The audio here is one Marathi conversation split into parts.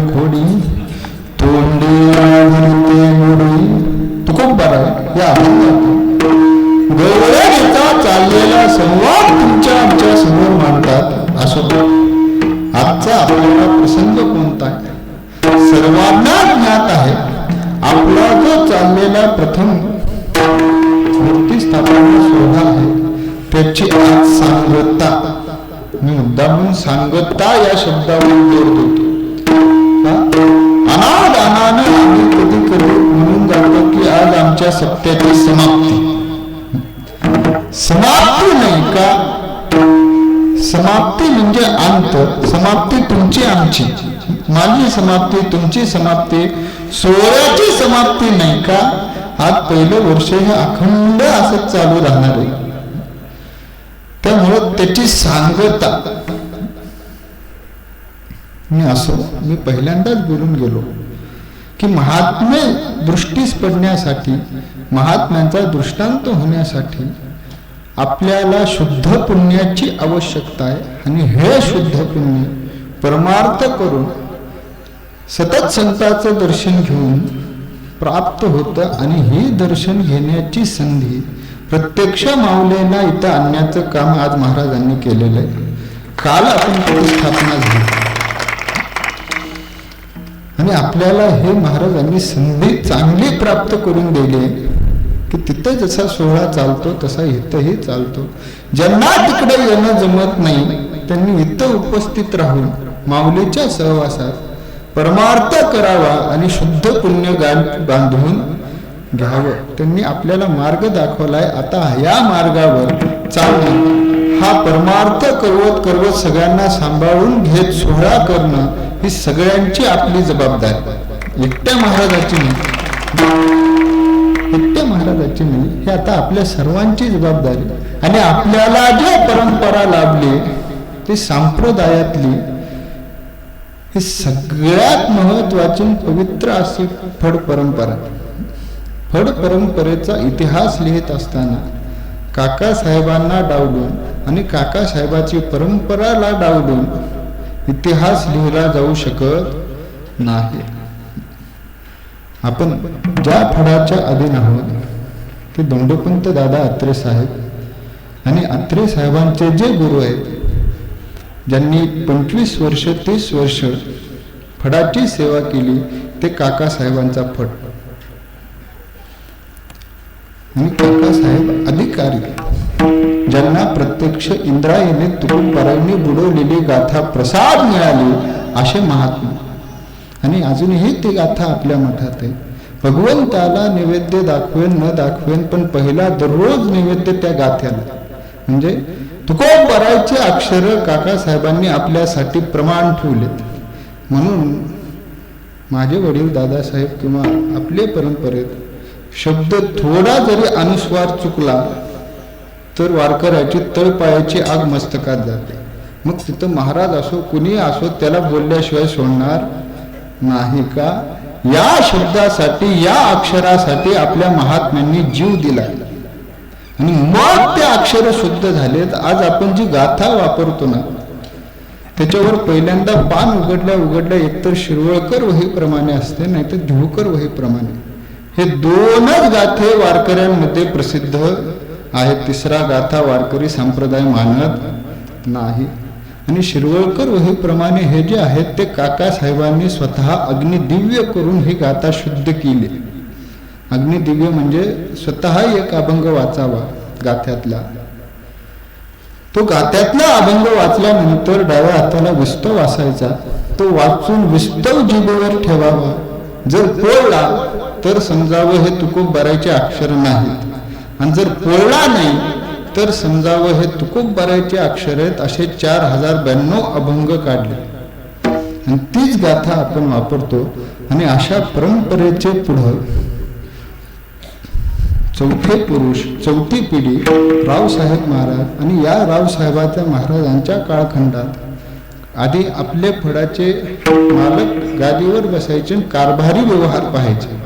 खोडी तोंडी आधरते मोडी. तुकोबाराय या अभंगात गौरवचा चाललेला संवाद तुमच्या आमच्या समोर मांडतात. असो आजचा आपल्याला प्रसंग कोणता आहे? सर्वांना ज्ञात आहे. आपला जो चाललेला प्रथम मूर्ती स्थापना सोहळा आहे त्याची आज सांगता. मी मुद्दामून सांगता या शब्दावर जोर देतो. अनादानाने आम्ही कधी कधी म्हणून जातो की आज आमच्या सत्याची समाप्ती. समाप्ती नाही का? समाप्ती म्हणजे अंत. समाप्ती तुमची आमची, माझी समाप्ती तुमची समाप्ती, सोहळ्याची समाप्ती नाही का? आज पहिलं वर्ष हे अखंड असंच चालू राहणार आहे. त्यामुळं त्याची सांगता. मी पहिल्यांदाच बोलून गेलो की महात्मे दृष्टीस पडण्यासाठी, महात्म्यांचा दृष्टांत होण्यासाठी आपल्याला शुद्ध पुण्याची आवश्यकता आहे. आणि हे शुद्ध पुण्य परमार्थ करून सतत संतांचं दर्शन घेऊन प्राप्त होतं. आणि ही दर्शन घेण्याची संधी प्रत्यक्ष माऊलींना इथं आणण्याचं काम आज महाराजांनी केलेलं आहे. काल आपण प्रतिष्ठापना झाली आणि आपल्याला हे महाराजांनी संधी चांगली प्राप्त करून दिली की तिथं जसा सोहळा चालतो तसा इथंही चालतो. ज्यांना तिकडे येणं जमत नाही त्यांनी इथं उपस्थित राहून माऊलीच्या सहवासात परमार्थ करावा आणि शुद्ध पुण्य बांधून घ्यावं. त्यांनी आपल्याला मार्ग दाखवलाय. आता या मार्गावर चालणं, हा परमार्थ करवत करवत सगळ्यांना सांभाळून घेत सोहळा करणं ही सगळ्यांची आपली जबाबदारी. एकट्या महाराजाची नाही, एकट्या महाराजाची नाही, हे आता आपल्या सर्वांची जबाबदारी. आणि आपल्याला जे परंपरा लाभली ती संप्रदायातली ही सगळ्यात महत्वाची पवित्र अशी फड परंपरा. फड परंपरेचा इतिहास लिहित असताना काकासाहेबांना डावलून आणि काकासाहेबाची परंपराला डावलून इतिहास लिहिला जाऊ शकत नाही. आपण ज्या फडाच्या अधीन आहोत ते दंडोपंत दादा अत्रे साहेब आणि अत्रे साहेबांचे जे गुरु आहेत, ज्यांनी 25 वर्ष 30 वर्ष फडाची सेवा केली, ते काकासाहेबांचा फड. आणि काकासाहेब अधिकारी ज्यांना प्रत्यक्ष इंद्रायणी तुकोबारायांनी बुडवलेली गाथा प्रसाद मिळाली असे महात्मा. आणि अजूनही ती गाथा आपल्या मठात आहे. भगवंताला नैवेद्य दाखवेन न दाखवेन पण पहिला दररोज नैवेद्य त्या गाथ्याला. म्हणजे तुकोबारायचे अक्षर काकासाहेबांनी आपल्यासाठी प्रमाण ठेवलेत. म्हणून माझे वडील दादासाहेब किंवा आपले परंपरेत शब्द थोडा जरी अनुस्वार चुकला तर वारकऱ्याची तळपायाची आग मस्तकात जाते. मग तिथं महाराज असो कुणी असो त्याला बोलल्याशिवाय सोडणार नाही का? या शब्दासाठी, या अक्षरासाठी आपल्या महात्म्यांनी जीव दिला आणि मग ते अक्षर शुद्ध झालेत. आज आपण जी गाथा वापरतो ना त्याच्यावर पहिल्यांदा पान उघडल्या एकतर शिरवळकर वहीप्रमाणे असते, नाहीतर धिवकर वहीप्रमाणे. हे दोनच गाथे वारकऱ्यांमध्ये प्रसिद्ध आहेत. तिसरा गाथा वारकरी संप्रदाय मानत नाही. आणि शिरवळकर वहीप्रमाणे हे जे आहेत ते काकासाहेबांनी स्वतः अग्निदिव्य करून ही गाथा शुद्ध केली. अग्निदिव्य म्हणजे स्वतः एक अभंग वाचावा गाथ्यातला. तो गाथ्यातला अभंग वाचल्यानंतर डाव्या हाताला विस्तव असायचा, तो वाचून विस्तव जिभेवर ठेवावा. जर पोळला तर समजावं हे तुकोबारायचे अक्षर नाहीत, आणि जर पोळला नाही तर समजावं हे तुकोबारायचे अक्षर आहेत. असे 4092 अभंग काढले आणि तीच गाथा आपण वापरतो. आणि अशा परंपरेचे पुढं चौथे पुरुष, चौथी पिढी रावसाहेब महाराज. आणि या रावसाहेबाच्या महाराजांच्या काळखंडात आधी आपले फडाचे मालक गादीवर बसायचे, कारभारी व्यवहार पाहायचे.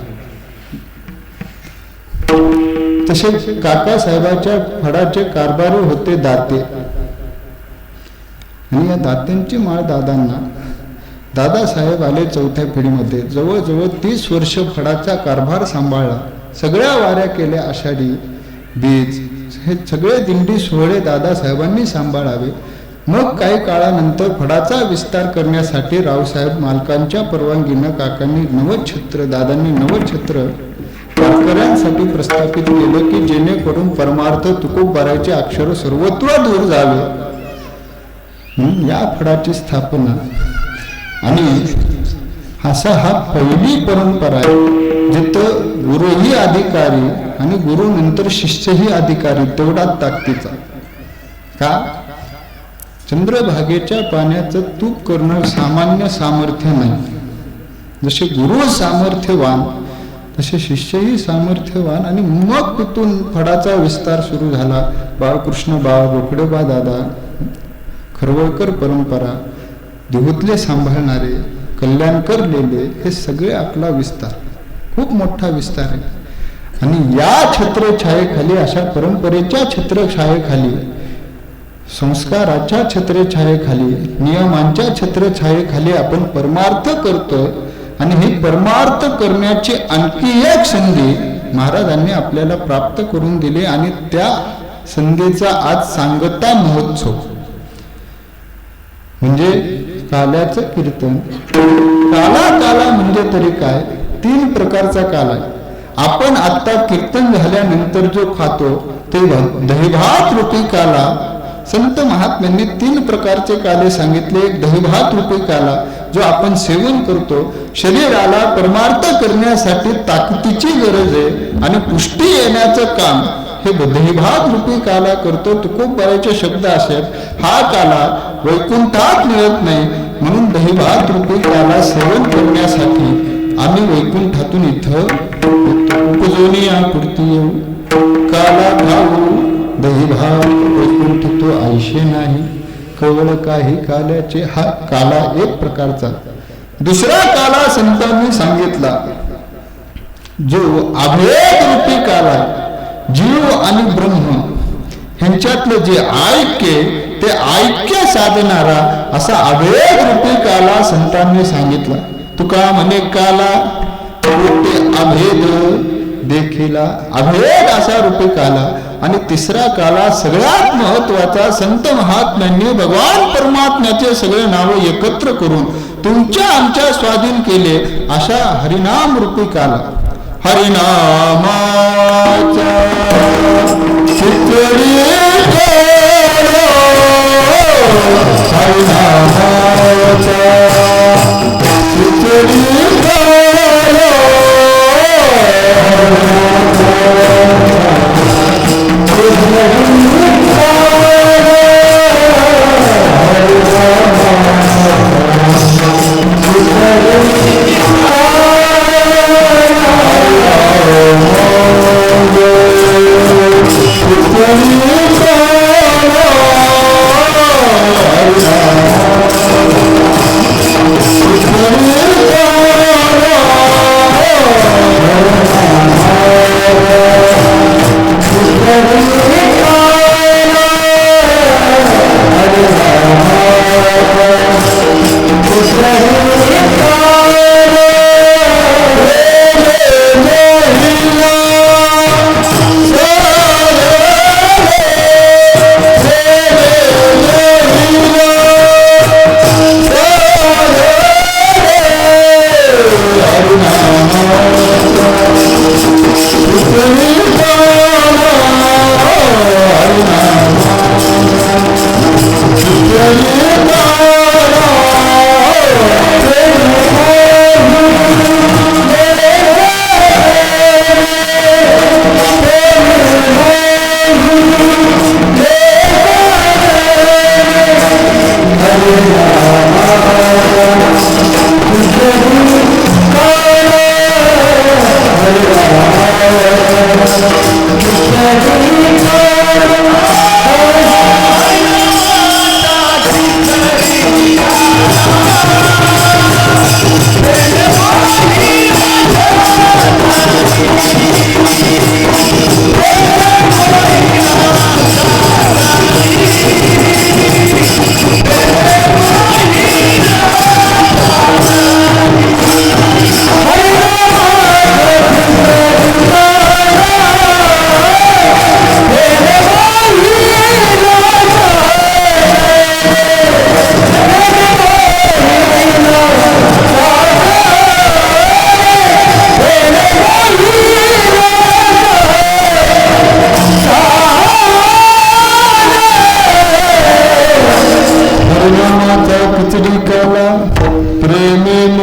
तसे काकासाहेबाच्या फडाचे कारभारी होते दाते. आणि या दात्यांची माळ दादांना दादासाहेब आले चौथ्या पिढीमध्ये. जवळजवळ 30 वर्ष फडाचा कारभार सांभाळला. सगळ्या वाऱ्या केल्या आषाढी बीज, हे सगळे दिंडी सोहळे दादासाहेबांनी सांभाळावे. मग काही काळानंतर फडाचा विस्तार करण्यासाठी रावसाहेब मालकांच्या परवानगीनं काकांनी नवछत्र, दादांनी नवछत्र वारकऱ्यांसाठी प्रस्थापित केलं की जेणेकरून परमार्थ तुकोबाराचे अक्षर सर्वत्र दूर जावे. या फडाची स्थापना आणि असा हा पहिली परंपरा आहे जिथं गुरुही अधिकारी आणि गुरु नंतर शिष्यही अधिकारी तेवढा ताकदीचा. का? चंद्रभागेच्या पाण्याचं तूप करणं सामान्य सामर्थ्य नाही. जसे गुरु सामर्थ्यवान तसे शिष्यही सामर्थ्यवान. आणि मग तिथून फडाचा विस्तार सुरू झाला. बाळकृष्ण बाळ, रोकडोबा दादा, खरवळकर परंपरा, देहूतले सांभाळणारे, कल्याणकर लेले, हे सगळे आपला विस्तार, खूप मोठा विस्तार आहे. आणि या छत्रछायेखाली, अशा परंपरेच्या छत्रछायेखाली, संस्काराच्या छत्रछायेखाली, नियमांच्या छत्रछायेखाली आपण परमार्थ करतोय. आणि ही परमार्थ करण्याची आणखी एक संधी महाराजांनी आपल्याला प्राप्त करून दिली. आणि त्या संधीचा आज सांगता महोत्सव म्हणजे काल्याचं कीर्तन. काला म्हणजे तरी काय? 3 प्रकारचा काला आहे. आपण आता कीर्तन झाल्यानंतर जो खातो ते दहीभात रूपी काला. संत महात्म्यांनी 3 प्रकारचे काले सांगितले. एक दहीभात रूपी काला जो आपण सेवन करतो. शरीराला परमार्थ करण्यासाठी ताकदीची गरज आहे आणि पुष्टी येण्याचं काम हे दहीभात रूपी काला करतो. तुकोबाराचे शब्द असेल, हा काला वैकुंठात मिळत नाही, म्हणून दहीभात रूपी काला सेवन करण्यासाठी आम्ही वैकुंठातून इथं उपजोनिया पुरती येऊ. काला खाऊ दहीभात वैकुंठ तो आयशे नाही, कवळ काही काल्याचे. हा काला एक प्रकारचा. दुसरा काला संतांनी सांगितला जो अभेद रूपी काला, जीव आणि ब्रह्म ह्यांच्यातलं जे ऐक्य, ते ऐक्य साधणारा असा अभेद रूपी काला संतांनी सांगितला. तुका म्हणे काला ते अभेद देखीला, अभेद असा रूपी काला. आणि तिसरा काला सगळ्यात महत्वाचा, संत महात्म्यांनी भगवान परमात्म्याचे सगळे नावं एकत्र करून तुमच्या आमच्या स्वाधीन केले अशा हरिनाम रूपी काला. हरिनामाचा चितळी ठेवलो, हरिनामाचा चितळी ठेवलो.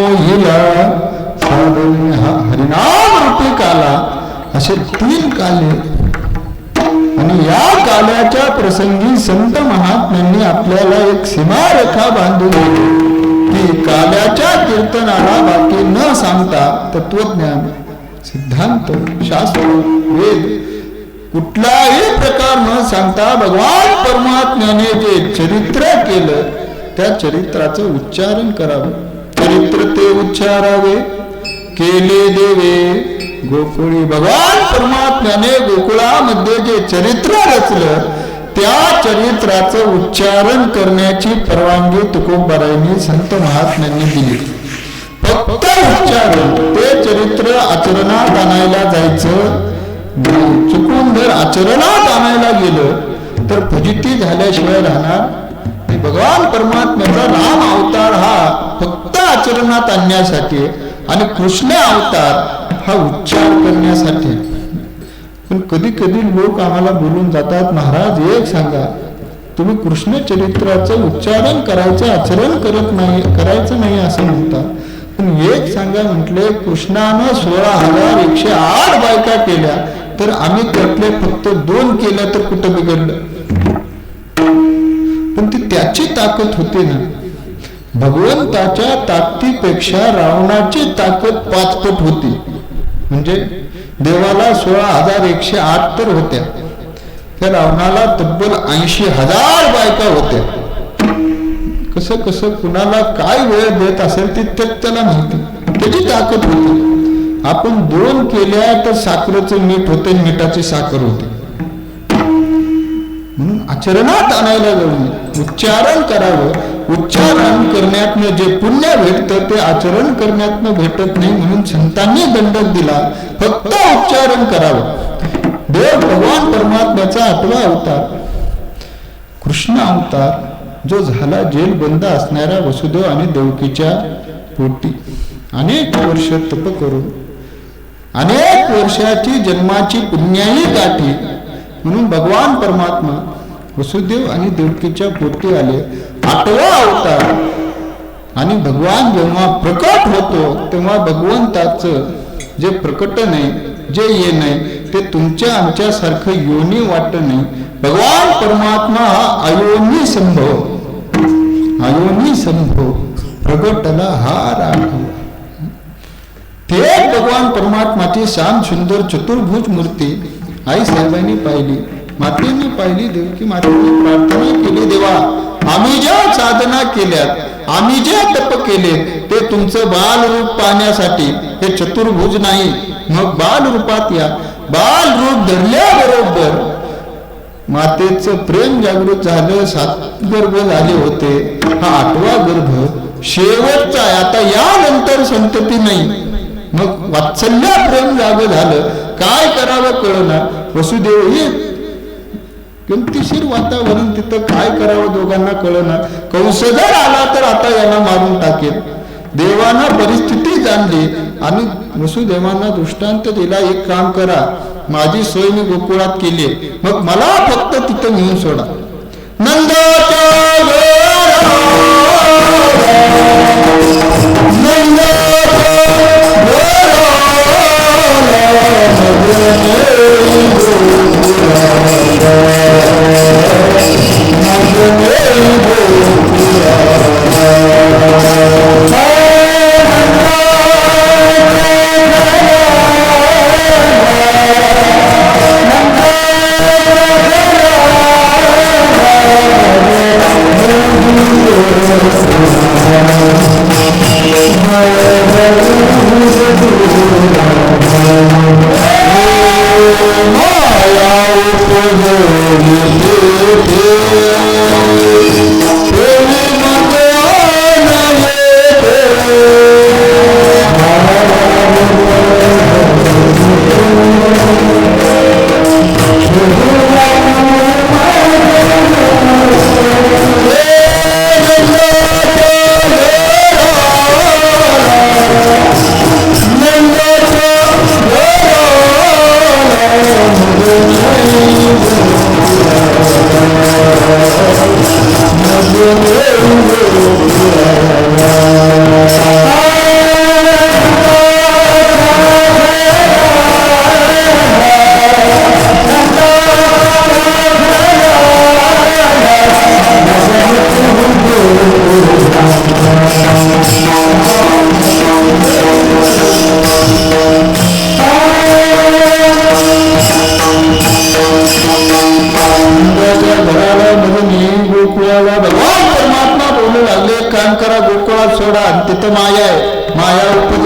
मोहिला साधने हरिनाम रूपी काला. असे 3 काले. आणि या काल्याच्या प्रसंगी संत महात्म्यांनी आपल्याला एक सीमारेखा बांधून दिली की काल्याच्या कीर्तनाला बाकी न सांगता तत्वज्ञान, सिद्धांत, शास्त्र, वेद कुठलाही प्रकार न सांगता भगवान परमात्म्याने जे चरित्र केलं त्या चरित्राचं उच्चारण करावं. चरित्र ते उच्चारावे केले देवे गोकुळी. भगवान परमात्म्याने गोकुळामध्ये जे चरित्र रचलं त्या चरित्राचं उच्चारण करण्याची परवानगी तुकोबारायांनी संत महात्म्यांनी दिली. फक्त उच्चारण, ते चरित्र आचरणात आणायला जायचं नाही. चुकून जर आचरणात आणायला गेलं तर फजिती झाल्याशिवाय राहणार. भगवान परमात्म्याचा राम अवतार हा फक्त आचरणात आणण्यासाठी आणि कृष्ण अवतार हा उच्चार करण्यासाठी. पण कधी कधी लोक आम्हाला बोलून जातात, महाराज एक सांगा, तुम्ही कृष्ण चरित्राचं उच्चारण करायचं, आचरण करायचं नाही असं म्हणता. पण एक सांगा म्हटले, कृष्णानं 16,108 बायका केल्या तर आम्ही त्यातले फक्त 2 केल्या तर कुठं बिघडलं. पण ती त्याची ताकद होती ना. भगवंताच्या ताकदीपेक्षा रावणाची ताकद 5 पट होती. म्हणजे देवाला 16,108 तर होत्या, त्या रावणाला तब्बल 80,000 बायका होत्या. कसं कसं कुणाला काय वेळ देत असेल ते त्याला माहिती, त्याची ताकद होती. आपण 2 केल्या तर साखरेचं मीठ होते, मिठाची साखर होते. म्हणून आचरणात आणायला जाऊन उच्चारण करावं. उच्चारण करण्यातनं जे पुण्य भेटतं ते आचरण करण्यातनं भेटत नाही. म्हणून संतांनी दंडक दिला, फक्त उच्चारण करावं. देव भगवान परमात्म्याचा 8वा अवतार कृष्ण अवतार जो झाला जेलबंद असणाऱ्या वसुदेव आणि देवकीच्या पोटी अनेक वर्ष तप करून अनेक वर्षाची जन्माची पुण्याई गाठी. म्हणून भगवान परमात्मा वसुदेव आणि देवकीच्या पोटी आले. 8वा अवतार. आणि भगवान जेव्हा प्रकट होतो तेव्हा भगवंताचं जे प्रकट नाही, जे ये नाही, ते तुमच्या आमच्यासारखं योनी वाटत नाही. भगवान परमात्मा हा अयोनी संभव, अयोनी संभव प्रगटला हा राघव. ते भगवान परमात्माची शाम सुंदर चतुर्भुज मूर्ती आई साहेबांनी पाहिली, मातेने पाहिली. देवकी मातेने प्रार्थना केली, देवा आम्ही ज्या साधना केल्यात, आम्ही जे तप केले ते तुमचं बालरूप पाहण्यासाठी. हे चतुर्भुज नाही, मग बालरूपात या. बालरूप धरल्याबरोबर मातेचं प्रेम जागृत झालं. 7 गर्भ झाले होते, हा 8वा गर्भ शेवटचा आहे. आता यानंतर संतती नाही. मग वात्सल्य प्रेम जाग झालं. काय करावं कळणार. वसुदेव हे गमतीशीर वातावरण, तिथं काय करावं दोघांना कळणार. कंस जर आला तर आता यांना मारून टाकेल. देवानं परिस्थिती जाणली आणि वसुदेवांना दृष्टांत दिला, एक काम करा, माझी सोय मी गोकुळात केली, मग मला फक्त तिथं नेऊन सोडा. नंदाच्या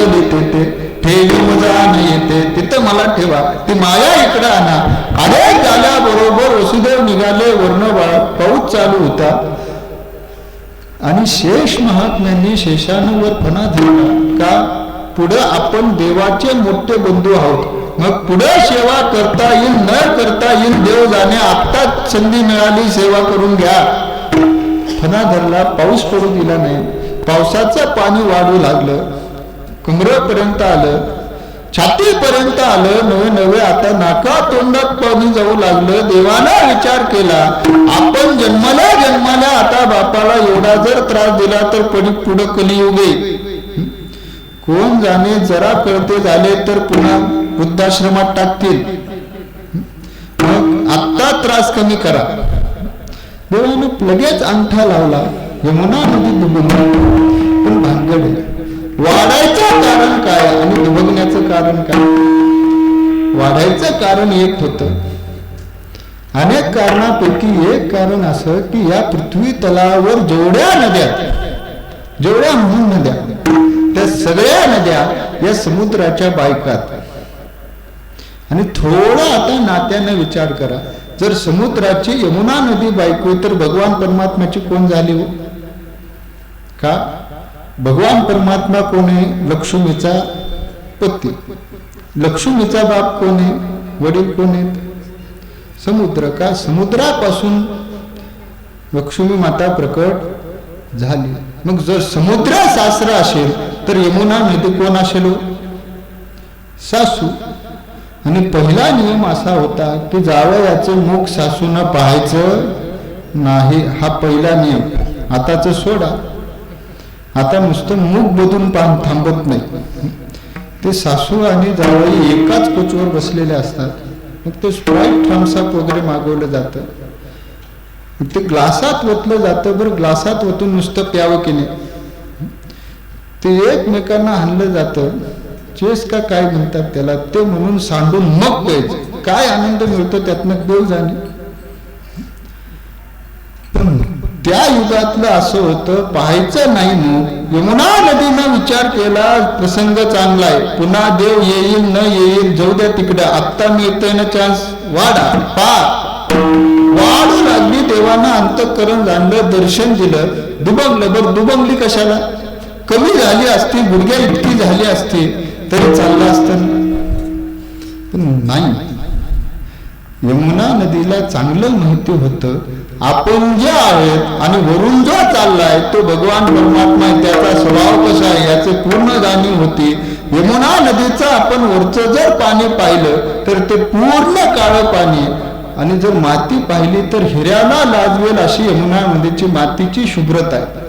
लागली तेथे ठेवी मजा येते तिथं मला ठेवा ती माया इकडं आणा. अनेक झाल्याबरोबर वसुदेव निघाले वर्ण पाऊस चालू होता आणि शेष महात्म्यांनी शेषांवर फणा धरला. का? पुढं आपण देवाचे मोठे बंधू आहोत, मग पुढे सेवा करता येईल न करता येईल देव जाणे. आत्ताच संधी मिळाली सेवा करून घ्या. फणा धरला, पाऊस पडू दिला नाही. पावसाचं पाणी वाढू लागलं, कमरेपर्यंत आलं, छातीपर्यंत आलं. नवे नवे आता नाका तोंडात पाणी जाऊ लागलं. देवानं विचार केला, आपण जन्माला आता बापाला एवढा जर त्रास दिला तर पुढे कलियुग येईल. कोण जाणे, जरा कळते झाले तर पुन्हा वृद्धाश्रमात टाकतील. मग आत्ता त्रास कमी करा. देवानं लगेच अंगठा लावला, यमुना नदी दुबगली. पण भानगड वाढायचं कारण काय आणि दुबगण्याचं कारण काय? वाढायचं कारण एक होतं. अनेक कारणापैकी एक कारण असं की या पृथ्वी तलावर जेवढ्या नद्या, जेवढ्या म्हणून नद्या, त्या सगळ्या नद्या या समुद्राच्या बायकात. आणि थोडा आता नात्याने विचार करा, जर समुद्राची यमुना नदी बायको तर भगवान परमात्म्याची कोण झाली हो? का? भगवान परमात्मा कोण आहे? लक्ष्मीचा पती. लक्ष्मीचा बाप कोण आहे? वडील कोण आहेत? समुद्र. का? समुद्रापासून लक्ष्मी माता प्रकट झाली. मग जर समुद्र सासरा असेल तर यमुना नदी कोण असेल? सासू. आणि पहिला नियम असा होता की जावयाचं मुख सासूनं पाहायचं नाही, हा पहिला नियम. आताच सोडा, आता नुसतं मुख बदून थांबत नाही. ते सासू आणि जावई एकाच कोचवर बसलेले असतात. मग ते स्प्राईट थम्सअप वगैरे मागवलं जातं, ते ग्लासात ओतलं जातं. बरं, ग्लासात ओतून नुसतं प्यावं की नाही, ते एकमेकांना हाणलं जातं. चेस का काय म्हणतात त्याला, ते म्हणून सांडून मग प्यायचं. काय आनंद मिळतो त्यातनं देव जाणे. पण त्या युगातलं असं होतं, पाहायचं नाही. मग यमुना नदीनं विचार केला, प्रसंग चांगला आहे, पुन्हा देव येईल न येईल, जाऊ द्या तिकडे, आत्ता मिळतोय ना चान्स, वाढा वाढू लागली. देवानं अंतःकरण जाणलं, दर्शन दिलं, दुबंगलं. बरं, दुबंगली कशाला? कमी झाली असती, गुडघ्या इतकी झाली असती तरी चाललं असतं. पण नाही, यमुना नदीला चांगलं माहिती होतं आपण जे आहेत आणि वरून जो चाललाय तो भगवान परमात्मा आहे, त्याचा स्वभाव कसा आहे याचे पूर्ण जाणीव होती. यमुना नदीचं आपण वरचं जर पाणी पाहिलं तर ते पूर्ण काळं पाणी, आणि जर माती पाहिली तर हिऱ्याला लाजवेल अशी यमुना नदीची मातीची शुभ्रता आहे.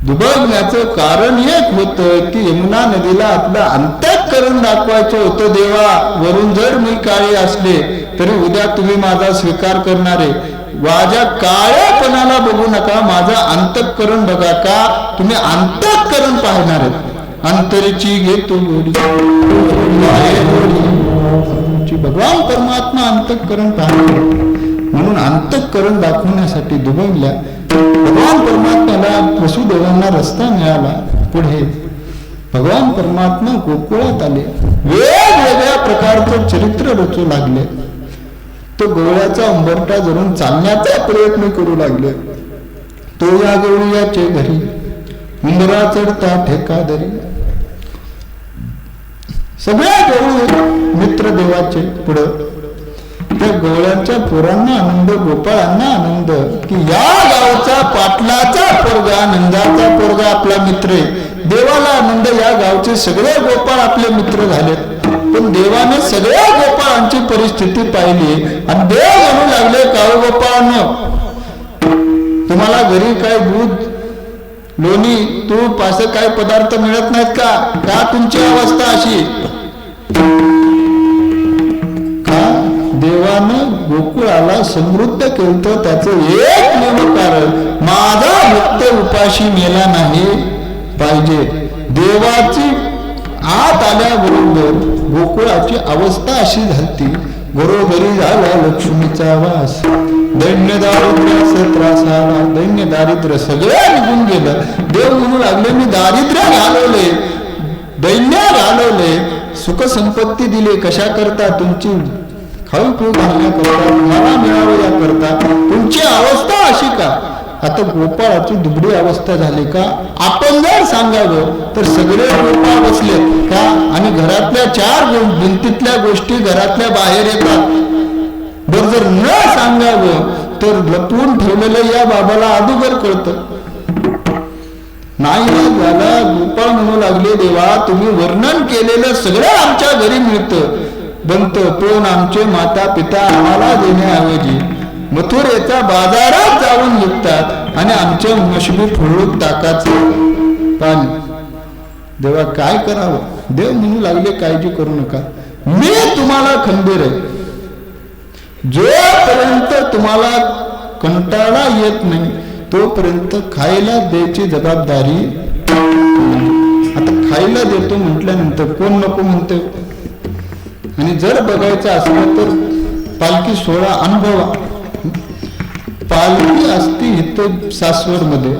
दुबगण्याचं कारण एक होतं की यमुना नदीला आपलं अंतःकरण दाखवायचं होतं. देवा, वरून जर मी काळे असले तरी उद्या तुम्ही माझा स्वीकार करणारे, माझ्या काळ्यापणाला बघू नका, माझा अंतःकरण बघा. का? तुम्ही अंतःकरण पाहणार आहेत. अंतरीची घेतो भगवान परमात्मा अंतःकरण पाहणार, म्हणून अंतःकरण दाखवण्यासाठी दुबगल्या. भगवान परमात्म्याला वसुदेवांना रस्ता मिळाला. पुढे भगवान परमात्मा गोकुळात आले, वेगवेगळ्या प्रकारचं चरित्र रचू लागले. तो गवळ्याचा उंबरठा धरून चालण्याचा प्रयत्न करू लागले. तो या गवळीयाचे घरी उंबरा चढता ठेका धरी. सगळ्या गवळी मित्र देवाचे. पुढं त्या गवळ्यांच्या पोरांना आनंद, गोपाळांना आनंद की या गावचा पाटलाचा पोरगा, नंदाचा पोरगा आपला मित्र आहे. देवाला आनंद, या गावचे सगळे गोपाळ आपले मित्र झालेत. पण देवाने सगळ्या गोपाळांची परिस्थिती पाहिली आणि देव म्हणू लागले, काळू गोपाळांनो, तुम्हाला घरी काय दूध, लोणी, तूप असं काय पदार्थ मिळत नाहीत का? का तुमची अवस्था अशी? का? देवानं गोकुळाला समृद्ध केलं, त्याचं एक कारण, माझा भक्त उपाशी मेला नाही पाहिजे. देवाची आत आल्याबरोबर गोकुळाची अवस्था अशी झाली, घरोघरी झाला लक्ष्मीचा वास. दैन्य दारिद्र्याचा त्रास आला, दैन्य दारिद्र्य सगळं निघून गेलं. देव म्हणू लागले, मी दारिद्र्य घालवले, सुख संपत्ती दिली कशा करता? तुमची खाऊ पिऊ घालण्याकरता, तुम्हाला मिळावं याकरता. तुमची अवस्था अशी का? आता गोपाळाची दुबळी अवस्था झाली का? आपण जर सांगावं तर सगळे गोपाळ बसले का? आणि घरातल्या 4 भिंतीतल्या गोष्टी घरातल्या बाहेर येतात. बरं जर न सांगावं तर लपवून ठेवलेलं या बाबाला अगोदर कळतं. नाही झाला. गोपाळ म्हणू लागले, देवा तुम्ही वर्णन केलेलं सगळं आमच्या घरी मिळतं बनत, पण आमचे माता पिता आम्हाला देण्याऐवजी मथुरेचा बाजारात जाऊन विकतात आणि आमच्या मशबी फोडून ताकाचं पाणी. देवा काय करावं? देव म्हणू लागले, काळजी करू नका, मी तुम्हाला खंबीर आहे. जोपर्यंत तुम्हाला कंटाळा येत नाही तोपर्यंत खायला द्यायची जबाबदारी. आता खायला देतो म्हटल्यानंतर कोण नको म्हणते? आणि जर बघायचं असलं तर पालखी सोहळा अनुभवा. पालखी असती इथं सासवडमध्ये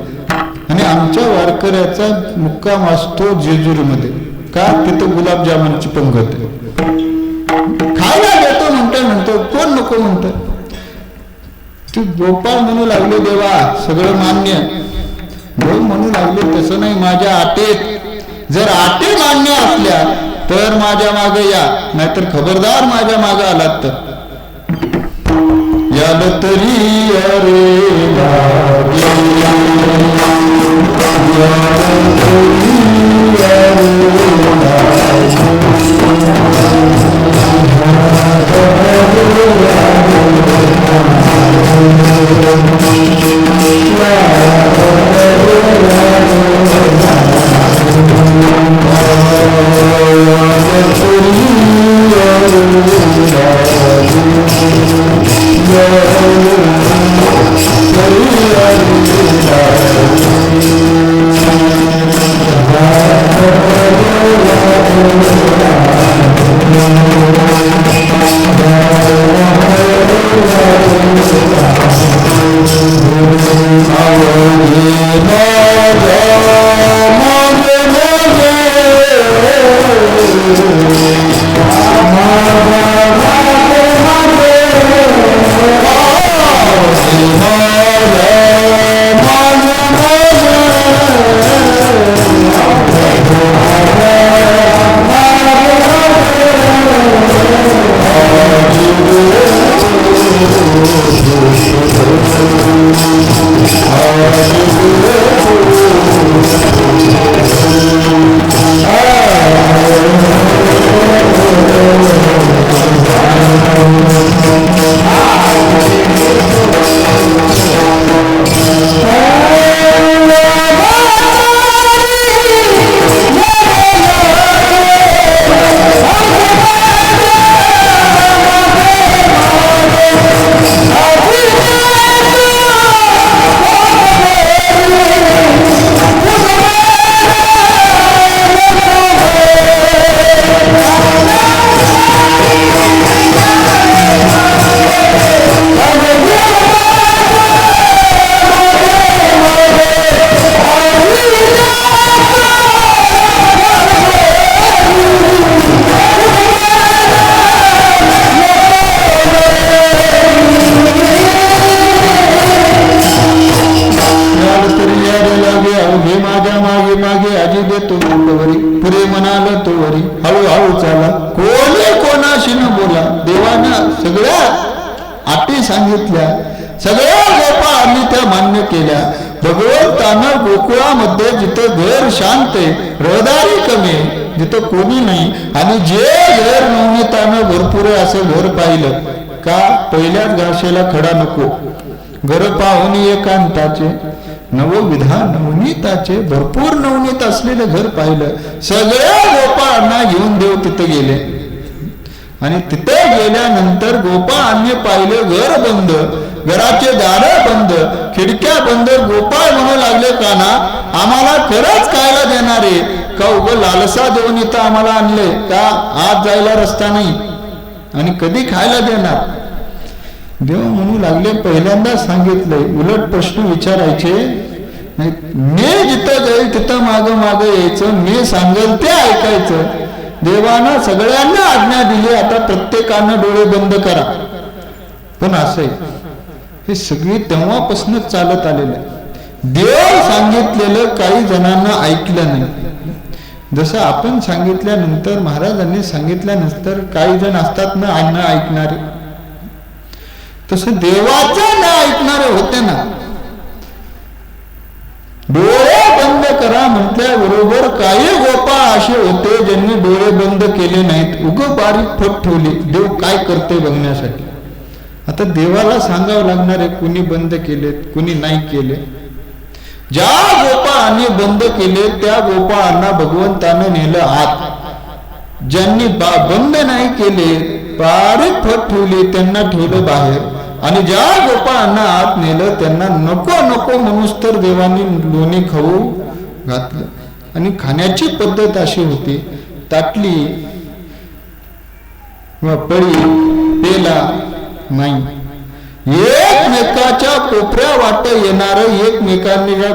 आणि आमच्या वारकऱ्याचा मुक्काम असतो जेजुरीमध्ये. का? तिथं गुलाबजामुनची पंगत आहे. खायला देतो म्हटल्यानंतर कोण नको म्हणतं? ती गोपाळ म्हणू लागले, देवा सगळं मान्य. देव म्हणू लागले, तसं नाही, माझ्या अटीत जर अटी मान्य असल्या तर माझ्या मागे या, नाहीतर खबरदार माझ्या मागे आलात तर याल तरी सांगितल्या, सगळ्या गोपाळांनी त्या मान्य केल्या. भगवंतानं गोकुळामध्ये जिथं घर शांत आहे, रहदारी कमी, जिथं कोणी नाही, आणि जे घर नवनीतानं भरपूर आहे असं घर पाहिलं का? पहिल्याच घाशेला खडा नको, घर पाहुणी एकांताचे, नवविधान नवनीताचे, भरपूर नवनीत असलेलं घर पाहिलं. सगळ्या गोपाळांना घेऊन देव तिथं गेले आणि तिथे गेल्यानंतर गोपाळांनी पाहिलं घर बंद, घराचे दारं बंद, खिडक्या बंद. गोपाळ म्हणू लागले, काना आम्हाला खरंच खायला देणारे का? उगं लालसा देऊन इथं आम्हाला आणले का? आज जायला रस्ता नाही आणि कधी खायला देणार? देव म्हणू लागले, पहिल्यांदा सांगितलंय, उलट प्रश्न विचारायचे नाही. मी जिथं जाईल तिथं माग माग यायचं, मी सांगेल ते ऐकायचं. देवानं सगळ्यांना आज्ञा दिली, आता प्रत्येकानं डोळे बंद करा. पण असं हे सगळी तेव्हापासूनच चालत आलेलं आहे. देव सांगितलेलं काही जणांना ऐकलं नाही. जसं आपण सांगितल्यानंतर, महाराजांनी सांगितल्यानंतर काही जण असतात न ऐकणारे, तसं देवाचं न ऐकणारे होते ना. डोळे बंद करा म्हटल्याबरोबर काही गोपाळ असे होते ज्यांनी डोळे बंद केले नाहीत, उगं बारीक फट ठेवली देव काय करते बघण्यासाठी. आता देवाला सांगावं लागणार आहे, कुणी बंद केलेत कुणी नाही केले. ज्या गोपाळांनी बंद केले त्या गोपाळांना भगवंतानं नेलं आत. ज्यांनी बंद नाही केले, बारीक फट ठेवली, त्यांना ठेवलं बाहेर. आणि ज्या गोपाळांना आत नेलं त्यांना नको नको म्हणूस तर देवानी लोणी खाऊ घातलं. आणि खाण्याची पद्धत अशी होती, ताटली किंवा पळी पेला नाही, एकमेकाच्या कोपऱ्या वाट येणार. एकमेकांनी ज्या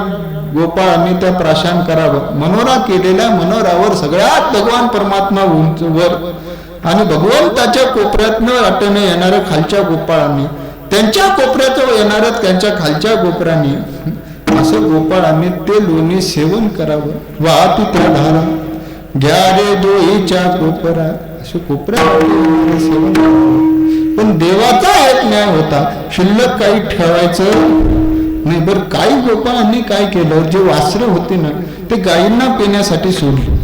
गोपाळांनी त्या प्राशन करावं. मनोरा केलेल्या मनोरावर सगळ्यात भगवान परमात्मा उंचवर आणि भगवंताच्या कोपऱ्यातनं वाटेने येणाऱ्या खालच्या गोपाळांनी, त्यांच्या कोपऱ्यात येणाऱ्या त्यांच्या खालच्या गोपरांनी, असं गोपाळांनी ते लोणी सेवन करावं. वाहती त्या धारा घ्या रे दोईच्या कोपरा, असे कोपऱ्या सेवन करावं. पण देवाचा एक न्याय होता, शिल्लक काही ठेवायचं नाही. बरं काही गोपाळांनी काय केलं, जे वासरे होते ना ते गायींना पिण्यासाठी सोडले.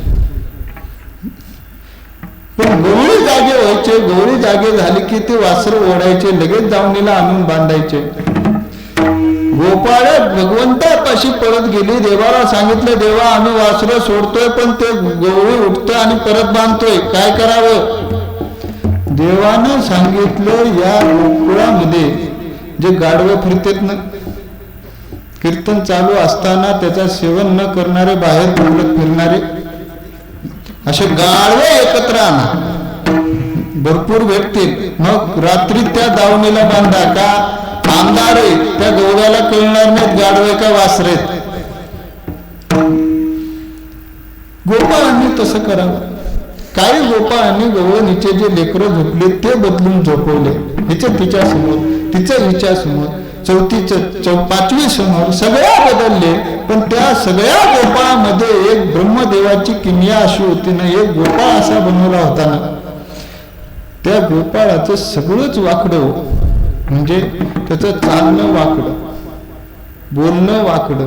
पण गवळी जागे व्हायचे, गवळी जागे झाली की ते वासर ओढायचे, लगेच दावणीला आणून बांधायचे. गोपाळ भगवंतापाशी परत गेली, देवाला सांगितलं, देवा आम्ही वासर सोडतोय पण ते गवळी उठतोय आणि परत बांधतोय, काय करावं. देवानं सांगितलं, या गोकुळामध्ये जे गाढवं फिरतेत ना, कीर्तन चालू असताना त्याचं सेवन न करणारे, बाहेर फिरणारे असे गाढवे एकत्र आणा, भरपूर भेटतील. मग रात्री त्या दावणीला बांधा. का आमदार आहे, त्या गवळ्याला कळणार नाहीत गाढवे का वासरेत. गोपाळांनी तसं करावं. काही गोपाळांनी गवळणीचे जे लेकरं झोपले ते बदलून झोपवले, हिचं तिच्या समोर, तिचं हिच्या समोर, चौथीचं पाचवी समोर, सगळ्या बदलले. पण त्या सगळ्या गोपाळामध्ये एक ब्रह्मदेवाची किमया अशी होती ना, एक गोपाळ असा बनवला होता ना, त्या गोपाळाचं सगळंच वाकडं, म्हणजे त्याचं चालणं वाकडं, बोलणं वाकडं,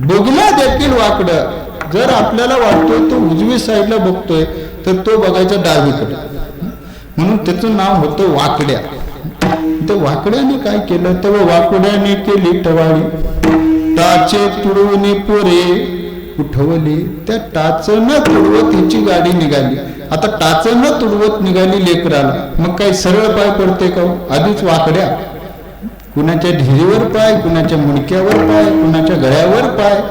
बघणं देखील वाकडं. जर आपल्याला वाटतोय तो उजवी साईडला बघतोय तर तो बघायचा डावीकडे, म्हणून त्याचं नाव होतं वाकड्या. तर वाकड्याने काय केलं, तर वाकड्याने केली टवाळी, टाचे तुडवणे पोरे उठवली. त्या टाचनं तुडवत हिची गाडी निघाली. आता टाचनं तुडवत निघाली लेकराला, मग काही सरळ पाय पडते का, आधीच वाकड्या. कुणाच्या ढिरीवर पाय, कुणाच्या मुडक्यावर पाय, कुणाच्या गळ्यावर पाय,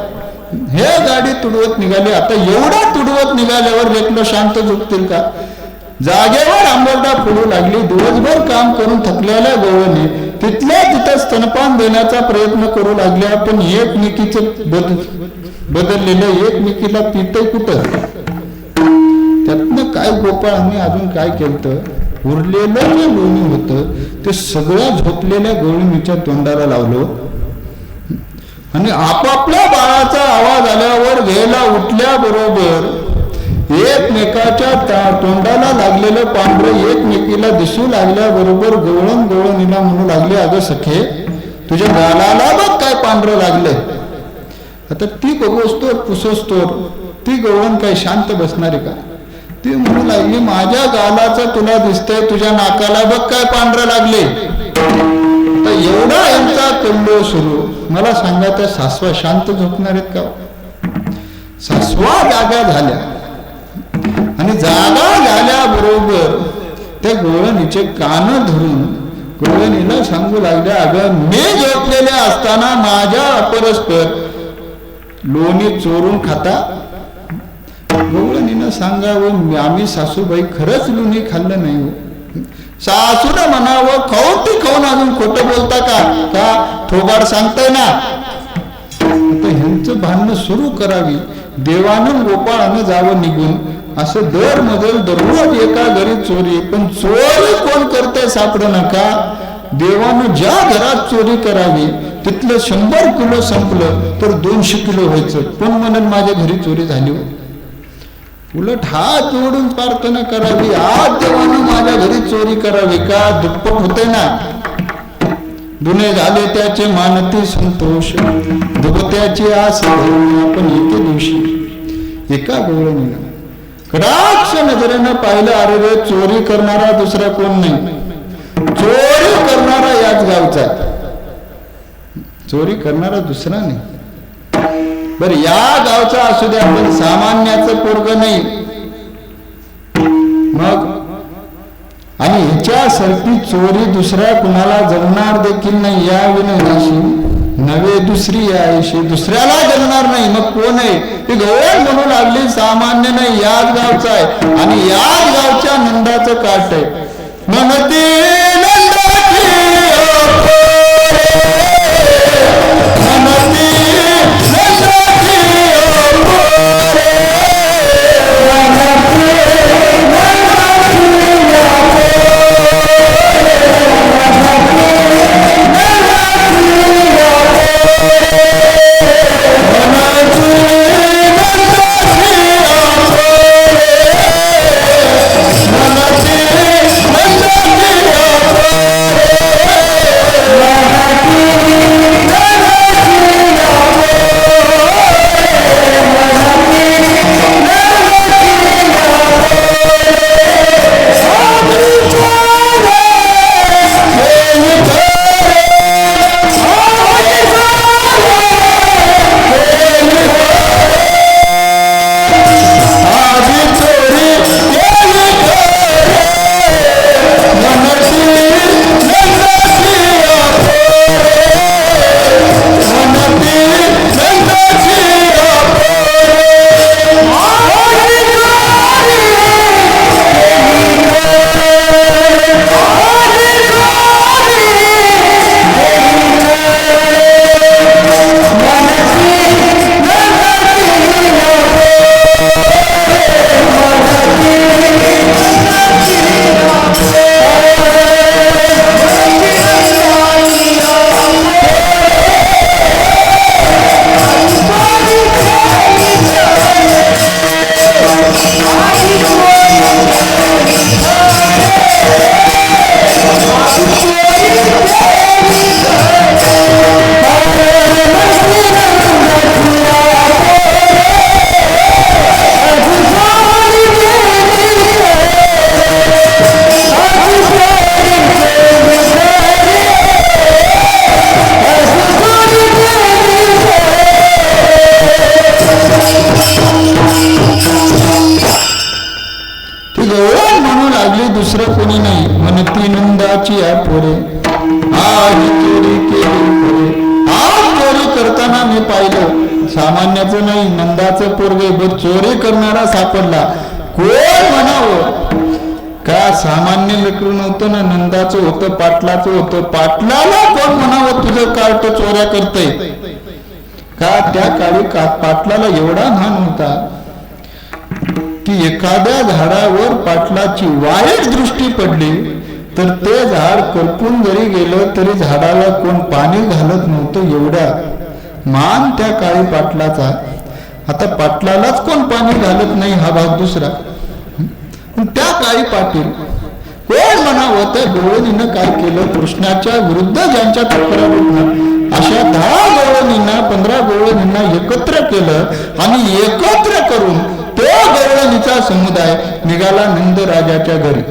हे गाडी तुडवत निघाली. आता एवढा तुडवत निघाल्यावर लेकरं शांत झोपतील का. जागेवर आंबरडा फोडू लागली. दिवसभर काम करून थकलेल्या गवळणी तिथल्या तिथं स्तनपान देण्याचा प्रयत्न करू लागल्या, पण एकमेकीचं बदललेलं, एकमेकीला पितंय कुठं. त्यातनं काय गोपाळांनी अजून काय केलं, उरलेलं जे लोणी होतं ते सगळ्या झोपलेल्या गवळणीच्या तोंडाला लावलं. आणि आपापल्या बाळाचा आवाज आल्यावर घ्यायला उठल्याबरोबर एकमेकाच्या तोंडाला लागलेलं पांढरं एकमेकीला दिसू लागल्याबरोबर गवळणीला म्हणू लागले, अगं सखे तुझ्या गालाला बघ काय पांढरं लागलंय. आता ती बघोस्तोर पुसोस्तोर ती गवळण काही शांत बसणारी का. ती म्हणू लागली, माझ्या गालाचं तुला दिसतंय, तुझ्या नाकाला बघ काय पांढरं लागले. तर एवढा यांचा कल्लोळ सुरू. मला सांगा, त्या सासवा शांत झोपणार आहेत का. सासवा जागा झाल्या आणि जागा झाल्याबरोबर त्या गवळणीचे कान धरून गवळणीला सांगू लागल्या, अगं मी झोपलेल्या असताना माझ्या अपरस्पर लोणी चोरून खाता. गवळणीनं सांगावं, आम्ही सासूबाई खरंच लोणी खाल्लं नाही हो. सासूनं म्हणावं, खाऊन अजून खोटं बोलता का थोबाड सांगताय ना. आता ह्यांचं भांडणं सुरू करावी देवानं गोपाळानं जावं निघून. असं दर मजल दररोज एका घरी चोरी. पण चोरी कोण करते सापड नका. देवानं ज्या घरात चोरी करावी तिथलं 100 किलो संपलं तर 200 किलो व्हायचं. कोण म्हणून माझ्या घरी चोरी झाली हो. उलट हात जोडून प्रार्थना करावी, आज देवानं माझ्या घरी चोरी करावी का. दुप्पट होते ना. दुने झाले त्याचे मानती संतोष, दुबत्याची आस आपण एके दिवशी एका गवळणीला कडाक्ष नजरेनं पाहिलं. अरे रे, चोरी करणारा दुसरा कोण नाही, चोरी करणारा याच गावचा. चोरी करणारा दुसरा नाही. बर या गावचा असू द्या, पण सामान्याचं पोरग नाही. मग आणि ह्याच्यासारखी चोरी दुसऱ्या कुणाला जमणार देखील नाही. या विनोदाशी नवे दुसरी यायशी दुसऱ्याला जमणार नाही. मग कोण आहे ती गवळ म्हणू लागली. सामान्य नाही, याच गावचा आहे. आणि याच गावच्या नंदाचं काट आहे. म्हणती दुसरं कोणी नाही. म्हणती नंदाची पोरे, आज चोरी केली. आज चोरी करताना मी पाहिलं, सामान्याचं नाही नंदाचं पोरगे बघ चोरी करणारा सापडला. कोण म्हणावं का सामान्य लेकरू नव्हतं ना, नंदाचं होतं, पाटलाचं होतं. पाटलाला कोण म्हणावं तुझं कार्ट चोऱ्या करतय का. त्या काळी पाटलाला एवढा मान होता की एखाद्या झाडावर पाटलाची वाईट दृष्टी पडली तर ते झाड करपून जरी गेलं तरी झाडाला कोण पाणी घालत नव्हतं. एवढा मान त्या काळी पाटलाचा. आता पाटलालाच कोण पाणी घालत नाही हा भाग दुसरा. त्या काळी पाटील कोण म्हणावं. त्या गवळणीनं काय केलं, कृष्णाच्या विरुद्ध ज्यांच्या तक्रार उठणार अशा 10 गवळणींना 15 गवळणींना एकत्र केलं आणि एकत्र करून तो गवळणीचा समुदाय निघाला नंद राजाच्या घरी.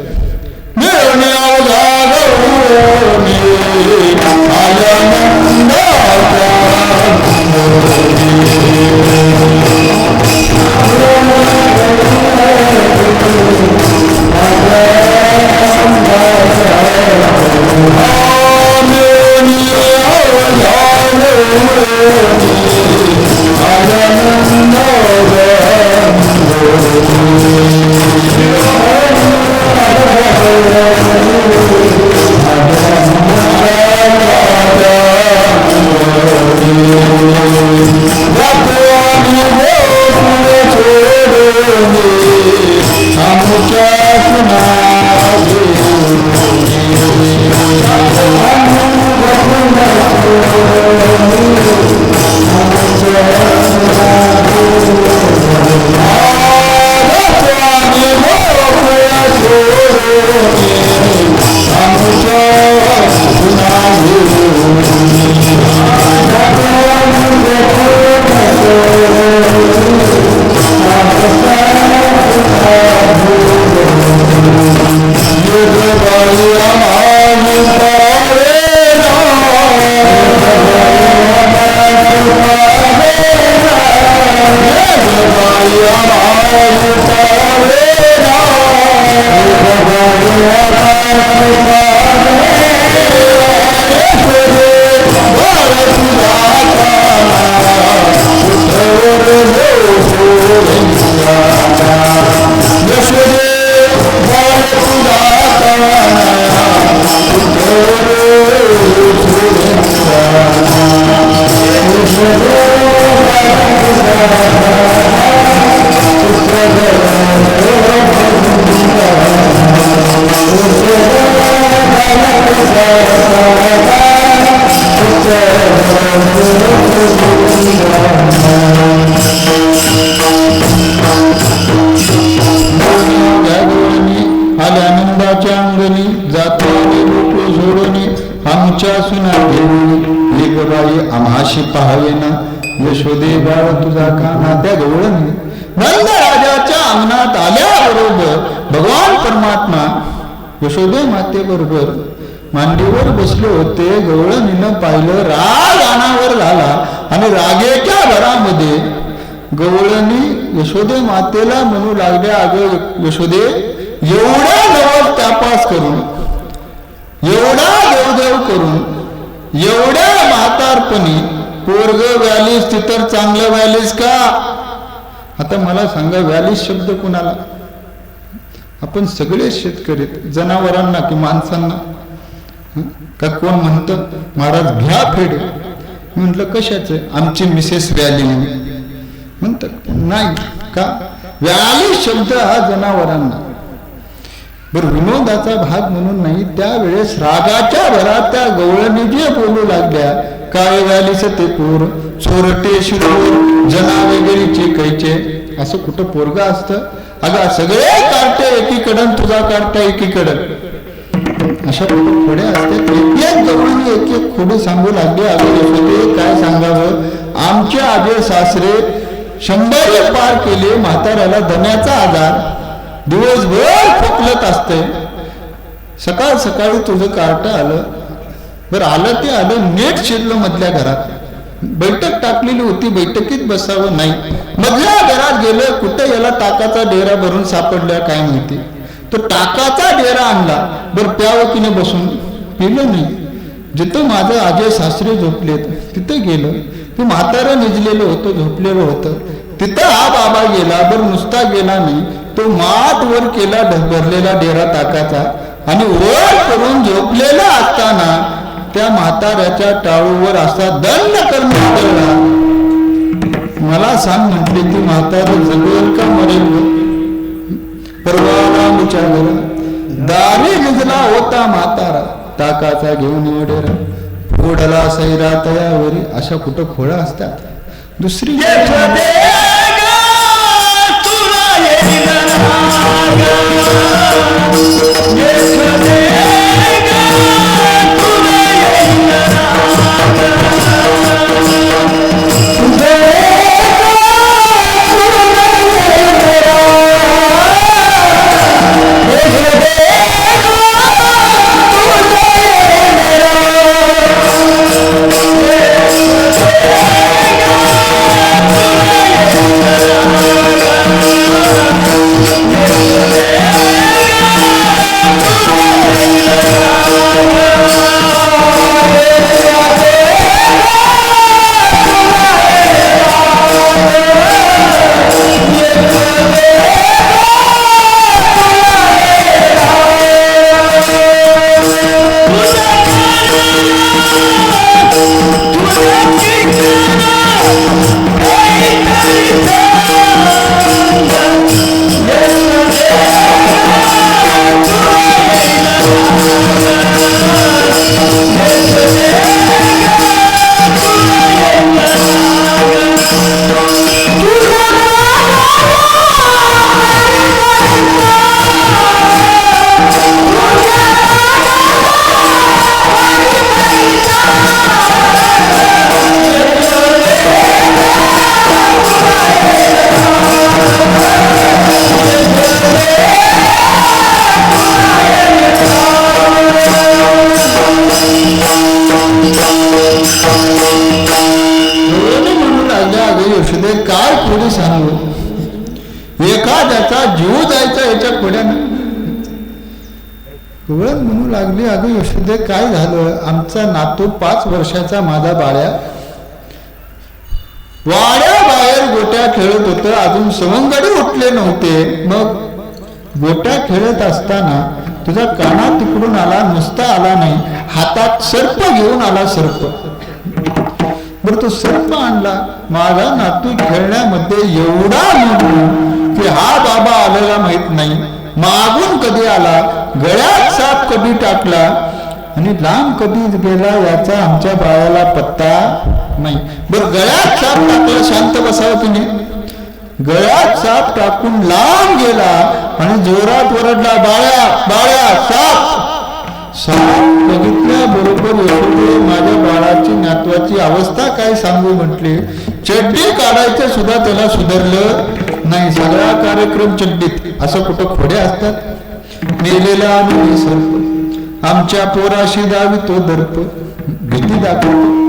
आनंदाच्या अंगणी जातो सोडून आमच्या सुना घेऊन एक बाई आम्हाशी पाहावेना यशोदे बाळ तुझा काना. त्या गवळणी नंद राजाच्या अंगणात आल्याबरोबर भगवान परमात्मा यशोदे माते बरोबर मांडीवर बसले होते. गवळणीनं पाहिलं, राग अनावर झाला आणि रागेच्या भरामध्ये गवळणी यशोदे मातेला म्हणू लागल्या, अगं यशोदे, एवढा नवस तपास करून, एवढा देवदेव करून, एवढ्या म्हातारपणी पोरग व्यालीस ती तर चांगलं व्यालीस का? आता मला सांगा, व्यालीस शब्द कुणाला? आपण सगळे शेतकरी, जनावरांना की माणसांना? का कोण म्हणतं महाराज घ्या फेड? म्हटलं कशाचं? आमची मिसेस व्याली म्हणतात. नाही का, व्याली शब्द हा जनावरांना. बरं, विनोदाचा भाग म्हणून नाही, त्यावेळेस रागाच्या भरात त्या गवळणी जे बोलू लागल्या, काय व्यालीस ते पोर, चोरटे शिरोर जना वगैरेचे कैचे. असं कुठं पोरग असतं? अगं सगळे कार्टे एकीकडं, तुझा कार्टा एकीकडं, अशा खोड्या असतात. एक गवळणी एक एक खोडे सांगू लागले. अगं यशोदे, काय सांगावं, आमचे आजे सासरे 100 पार केले, म्हाताऱ्याला दम्याचा आजार, दिवसभर खोकलत असते. सकाळ सकाळी तुझं कार्ट आलं. बरं, आलं ते आलं, नेट शिरलं मधल्या घरात. बैठक टाकलेली होती, बैठकीत बसावं नाही, मधल्या घरात गेलं. कुठं याला टाकाचा डेरा भरून सापडल्या काय माहिती. तो टाकाचा डेरा आणला. बरं, प्यावतीने बसून पिलं नाही. जिथं माझं आजे सासरे झोपलेत तिथं गेलं. ते म्हातारं निजलेलं होतं, झोपलेलं होतं. तिथं हा बाबा गेला. बरं, नुसता गेला नाही, तो माठ वर केला भरलेला डेरा टाकाचा, आणि वर करून झोपलेला असताना त्या म्हाताऱ्याच्या टाळूवर असा दंड करून पडला. मला सांग, म्हटले, ती म्हातारं जगेल का मरेल? परवाला विचार दारी निजला होता म्हातारा, टाकाचा घेऊन डेरा, फोडला सैरा तयावरी. अशा कुठं खोळा असतात? दुसरी काय पुढे सांगू, एखाद्याचा जीव जायचा याच्या पुढ्यानं. गवळण म्हणू लागली, अगं यशोदे काय झालं? आमचा नातू 5 वर्षाचा माझा बाळ्या वाड्याबाहेर गोट्या खेळत होतं, अजून सवंगडी उठले नव्हते. मग गोट्या खेळत असताना तुझा काना तिकडून आला, नुसता आला नाही, हातात सर्प घेऊन आला. सर्प, बरं तो सर्प आणला. माझा नातू खेळण्यामध्ये एवढा मग्न की हा बाबा आलेला माहित नाही, मागून कधी आला, गळ्यात साप कधी टाकला आणि लांब कधी गेला याचा आमच्या बाळाला पत्ता नाही. बरं गळ्यात साप टाकला, शांत बसावं तुम्ही. गळ्यात साप टाकून लांब गेला आणि जोरात ओरडला, बाळ्या बाळ्या साप. साप बघितल्याबरोबर यशोदे माझ्या बाळाची नातवाची अवस्था काय सांगू म्हटली. चड्डी काढायचं सुद्धा त्याला सुधारलं नाही. सगळा कार्यक्रम चड्डीत. असं कुठं खोडे असतात? मेलेला आणि सर्प, आमच्या पोराशी दावी तो दर्प, भीती दाखवतो.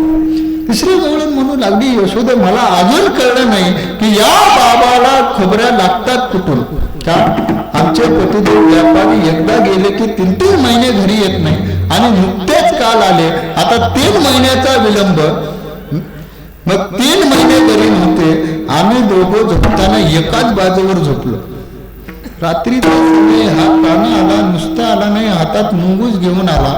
तिसरी गवळण म्हणू लागली, यशोदे मला अजून कळलं नाही की या बाबाला खबऱ्या लागतात कुठून. का आमचे पतिदेव व्यापारी एकदा गेले की 3-3 महिने घरी येत नाही आणि नुकतेच काल आले. आता 3 महिन्याचा विलंब. मग 3 महिने घरी नव्हते. आम्ही दोघं झोपताना एकाच बाजूवर झोपलो. रात्रीचा समय, हा काना आला, नुसता आला नाही, हातात मुंगूस घेऊन आला.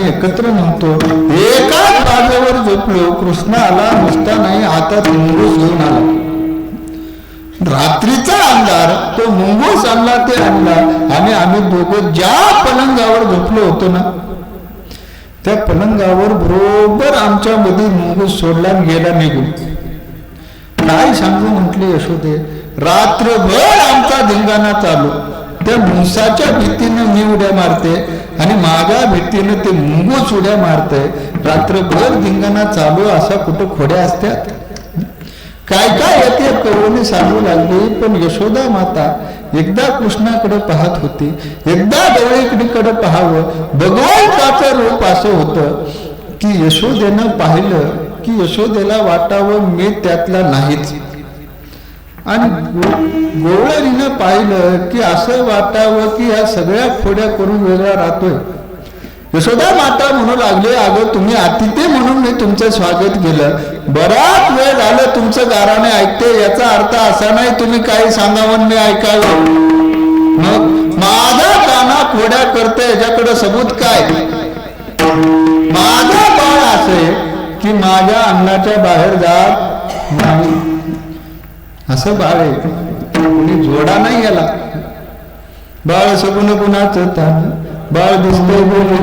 एकत्र नव्हतो, एकाच बाजूवर झोपलो. कृष्ण आला, नुसता नाही, हातात मुंगूस घेऊन आला. रात्रीचा अंधार, तो मुंगूस आणला, ते आणला आणि आम्ही दोघं ज्या पलंगावर झोपलो होतो ना, त्या पलंगावर बरोबर आमच्या मध्ये मुंगूस सोडला गेला निघून. काय सांगू म्हटले यशोदे, रात्रभर आमचा धिंगाणा चालू. त्या मुंसाच्या भीतीनं मी उड्या मारते आणि माझ्या भीतीनं ते मुंगूस उड्या मारते. रात्रभर धिंगाणा चालू. असा कुठं खोड्या असतात? काय काय येते कवळणी सांगू लागली. पण यशोदा माता एकदा कृष्णाकडे पाहत होती, एकदा गवळीकडे पाहावं. भगवंताचं रूप असं होतं की यशोदेनं पाहिलं की यशोदेला वाटावं मी त्यातला नाहीच, आणि गवळणीनं पाहिलं की असं वाटावं की ह्या सगळ्या खोड्या करून वेगळा राहतोय. यशोदा माता म्हणू लागले, अगं तुम्ही अतिथी म्हणून मी तुमचं स्वागत केलं, बराच वेळ झालं तुमचं गाराने ऐकते, याचा अर्थ असा नाही तुम्ही काही सांगावं मी ऐकावं. मग माझा काना खोड्या करते याच्याकडे सबूत काय? माझा बाळ असे की माझ्या अन्नाच्या बाहेर जात नाही, असं बाळ आहे. कोणी जोडा नाही याला. बाळ सगुण गुणाचं तान, बाळ दिसतंय बोली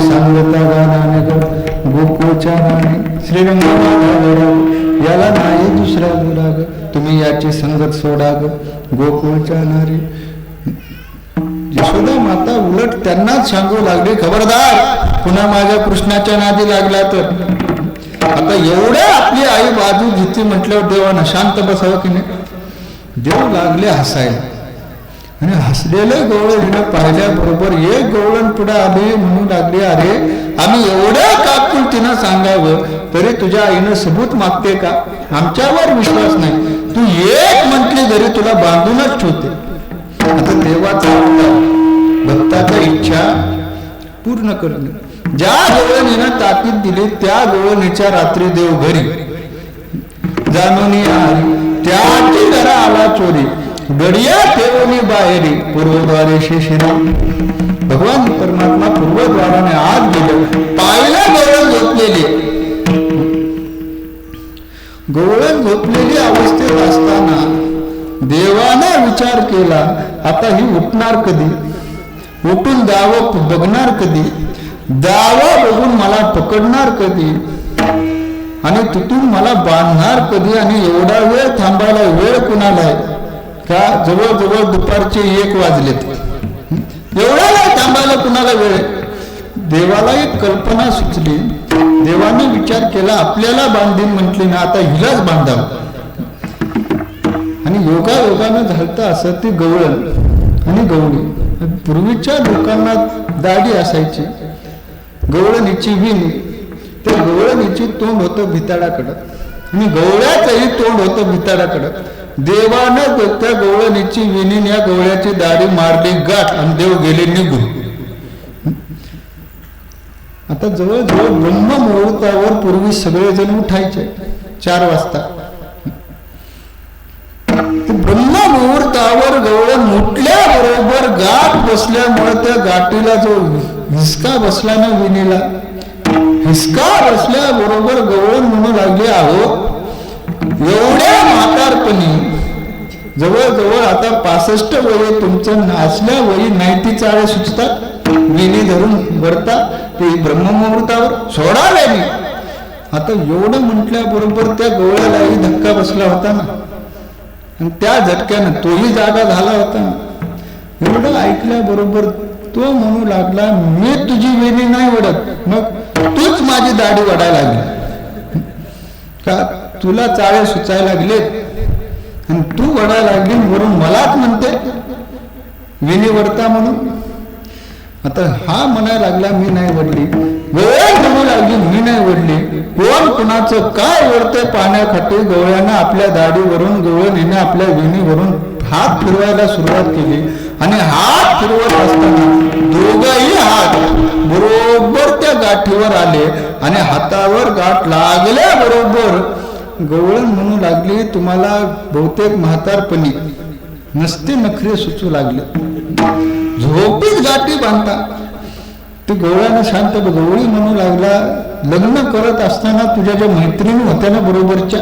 सांगता गाणे गोकुळच्या राणी श्रीरंग याला नाही दुसरा गुरा ग, तुम्ही याची संगत सोडा ग गोकुळच्या नारी. यशोदा माता उलट त्यांनाच सांगू लागली, खबरदार पुन्हा माझ्या कृष्णाच्या नादी लागला तर. आता लागलं. एवढ्या आपली आई बाजू घेतली म्हटल्यावर देवानं शांत बसावं की नाही. देव लागले हसायला आणि हसलेलं गवळण हिनं पाहिल्याबरोबर एक गवळण पुढे आली म्हणू लागली, अरे आम्ही एवढ्या काकुलतीनं सांगावं तरी तुझ्या आईनं सबूत मागते का? आमच्यावर विश्वास नाही, तू एक म्हटली घरी तुला बांधूनच ठेवते. आता देवाचा भक्ताच्या इच्छा पूर्ण करणे. ज्या गवळणीनं ताकीद दिली त्या गवळणीच्या रात्री देव घरी जाणून आली. त्याची घरा आला चोरी, गडिया ठेवणी बाहेरी पूर्वद्वारे शिशिरा. भगवान परमात्मा पूर्वद्वाराने आत गेले, पाहिलं गवळण झोपलेली अवस्थेत असताना देवाने विचार केला, आता ही उठणार कधी, उठून दावं बघणार कधी, दावं बघून मला पकडणार कधी आणि तिथून मला बांधणार कधी. आणि एवढा वेळ थांबायला वेळ कुणाला आहे का? जवळजवळ दुपारचे 1 वाजलेत. एवढा वेळ थांबायला कुणाला वेळ? देवाला एक कल्पना सुचली. देवाने विचार केला, आपल्याला बांधीन म्हटली ना, आता हिलाच बांधावं. आणि योगायोगानं झालतं असं ते गवळण आणि गवळी. पूर्वीच्या लोकांना दाढी असायची, गवळणीची विणी. त्या गवळणीची तोंड होतं भिताडाकडं आणि गवळ्याचंही तोंड होतं भिताडाकडं. देवानं त्या गवळणीची विणी या गवळ्याची दाढी मारली गाठ आणि देव गेले निघून. आता जवळजवळ ब्रह्ममुहूर्तावर पूर्वी सगळेजण उठायचे 4 वाजता. ब्रह्ममुहूर्तावर गवळण उठल्याबरोबर गाठ बसल्यामुळे त्या गाठीला जो हिसका बसला ना विणीला, हिसका बसल्याबरोबर गवळण म्हणू लागले, अहो एवढ्या म्हातारपणी जवळजवळ आता 65 वय तुमचं, नाचल्या वयी नाही ती चाळे सुचतात, विणी धरून वरता ते ब्रह्ममुहूर्तावर सोडावे मी. आता एवढं म्हटल्याबरोबर त्या गवळ्यालाही धक्का बसला होता ना, आणि त्या झटक्यानं तोही जागा झाला होता ना. एवढं ऐकल्याबरोबर तो म्हणू लागला, मी तुझी वेणी नाही वडत, मग तूच माझी दाढी वडायला लागली का? तुला चाळे सुचायला लागलेत आणि तू वडायला लागली, वरून मलाच म्हणते वेणी वडता म्हणून. आता हा म्हणायला लागला, मी नाही वडली. गवळण म्हणू लागली, मी नाही वडली. कोण कुणाचं काय वडते पाण्याखाटी. गवळ्यानं आपल्या दाढीवरून, गवळणीने आपल्या वेणीवरून हात फिरवायला सुरुवात केली आणि हात फिरवत असताना दोघही हात बरोबर त्या गाठीवर आले आणि हातावर गाठ लागल्याबरोबर गवळण म्हणू लागली, तुम्हाला बहुतेक म्हातारपणी नसते नखरे सुचू लागले, झोपीत गाठी बांधता. ते गवळ्यानं शांत गवळी म्हणू लागला, लग्न करत असताना तुझ्या ज्या मैत्रिणी होत्या ना बरोबरच्या,